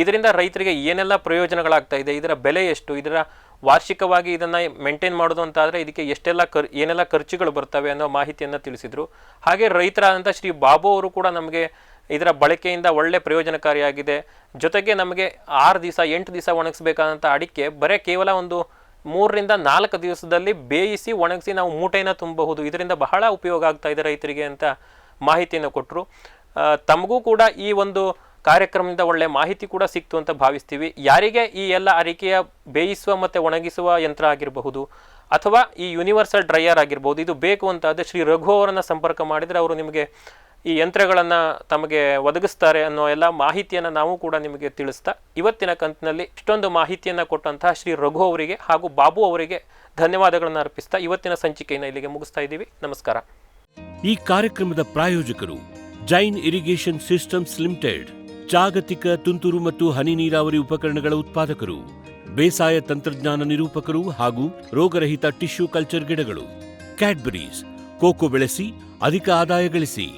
ಇದರಿಂದ ರೈತರಿಗೆ ಏನೆಲ್ಲ ಪ್ರಯೋಜನಗಳಾಗ್ತಾ ಇದೆ, ಇದರ ಬೆಲೆ ಎಷ್ಟು, ಇದರ ವಾರ್ಷಿಕವಾಗಿ ಇದನ್ನು ಮೇಂಟೈನ್ ಮಾಡೋದು ಅಂತಾದರೆ ಇದಕ್ಕೆ ಎಷ್ಟೆಲ್ಲ ಏನೆಲ್ಲ ಖರ್ಚುಗಳು ಬರ್ತವೆ ಅನ್ನೋ ಮಾಹಿತಿಯನ್ನು ತಿಳಿಸಿದರು. ಹಾಗೆ ರೈತರಾದಂಥ ಶ್ರೀ ಬಾಬು ಅವರು ಕೂಡ ನಮಗೆ ಇದರ ಬಳಕೆಯಿಂದ ಒಳ್ಳೆ ಪ್ರಯೋಜನಕಾರಿಯಾಗಿದೆ. ಜೊತೆಗೆ ನಮಗೆ 6 ದಿವಸ 8 ದಿವಸ ಒಣಗಿಸ್ಬೇಕಾದಂಥ ಅಡಿಕೆ ಕೇವಲ ಒಂದು 3 ರಿಂದ 4 ದಿವಸದಲ್ಲಿ ಬೇಯಿಸಿ ಒಣಗಿಸಿ ನಾವು ಮೂಟೆಯನ್ನು ತುಂಬಬಹುದು. ಇದರಿಂದ ಬಹಳ ಉಪಯೋಗ ಆಗ್ತಾ ಇದೆ ರೈತರಿಗೆ ಅಂತ ಮಾಹಿತಿಯನ್ನು ಕೊಟ್ಟರು. ತಮಗೂ ಕೂಡ ಈ ಒಂದು ಕಾರ್ಯಕ್ರಮದಿಂದ ಒಳ್ಳೆ ಮಾಹಿತಿ ಕೂಡ ಸಿಕ್ತು ಅಂತ ಭಾವಿಸ್ತೀವಿ. ಯಾರಿಗೆ ಈ ಎಲ್ಲ ಅಡಿಕೆಯ ಬೇಯಿಸುವ ಮತ್ತು ಒಣಗಿಸುವ ಯಂತ್ರ ಆಗಿರಬಹುದು ಅಥವಾ ಈ ಯೂನಿವರ್ಸಲ್ ಡ್ರೈಯರ್ ಆಗಿರ್ಬೋದು, ಇದು ಬೇಕು ಅಂತಾದರೆ ಶ್ರೀ ರಘು ಅವರನ್ನು ಸಂಪರ್ಕ ಮಾಡಿದರೆ ಅವರು ನಿಮಗೆ ಈ ಯಂತ್ರಗಳನ್ನು ತಮಗೆ ಒದಗಿಸ್ತಾರೆ ಅನ್ನೋ ಎಲ್ಲ ಮಾಹಿತಿಯನ್ನು ನಾವು ಕೂಡ ನಿಮಗೆ ತಿಳಿಸ್ತಾ ಇವತ್ತಿನ ಕಂತಿನಲ್ಲಿ ಇಷ್ಟೊಂದು ಮಾಹಿತಿಯನ್ನು ಕೊಟ್ಟಂತಹ ಶ್ರೀ ರಘು ಅವರಿಗೆ ಹಾಗೂ ಬಾಬು ಅವರಿಗೆ ಧನ್ಯವಾದಗಳನ್ನು ಅರ್ಪಿಸ್ತಾ ಇವತ್ತಿನ ಸಂಚಿಕೆಯನ್ನು ಇಲ್ಲಿಗೆ ಮುಗಿಸ್ತಾ ಇದ್ದೀವಿ. ನಮಸ್ಕಾರ. ಈ ಕಾರ್ಯಕ್ರಮದ ಪ್ರಾಯೋಜಕರು ಜೈನ್ ಇರಿಗೇಷನ್ ಸಿಸ್ಟಮ್ಸ್ ಲಿಮಿಟೆಡ್, ಜಾಗತಿಕ ತುಂತುರು ಮತ್ತು ಹನಿ ನೀರಾವರಿ ಉಪಕರಣಗಳ ಉತ್ಪಾದಕರು, ಬೇಸಾಯ ತಂತ್ರಜ್ಞಾನ ನಿರೂಪಕರು ಹಾಗೂ ರೋಗರಹಿತ ಟಿಶ್ಯೂ ಕಲ್ಚರ್ ಗಿಡಗಳು. ಕ್ಯಾಡ್ಬರೀಸ್, ಕೋಕೋ ಬೆಳೆಸಿ ಅಧಿಕ ಆದಾಯ ಗಳಿಸಿ.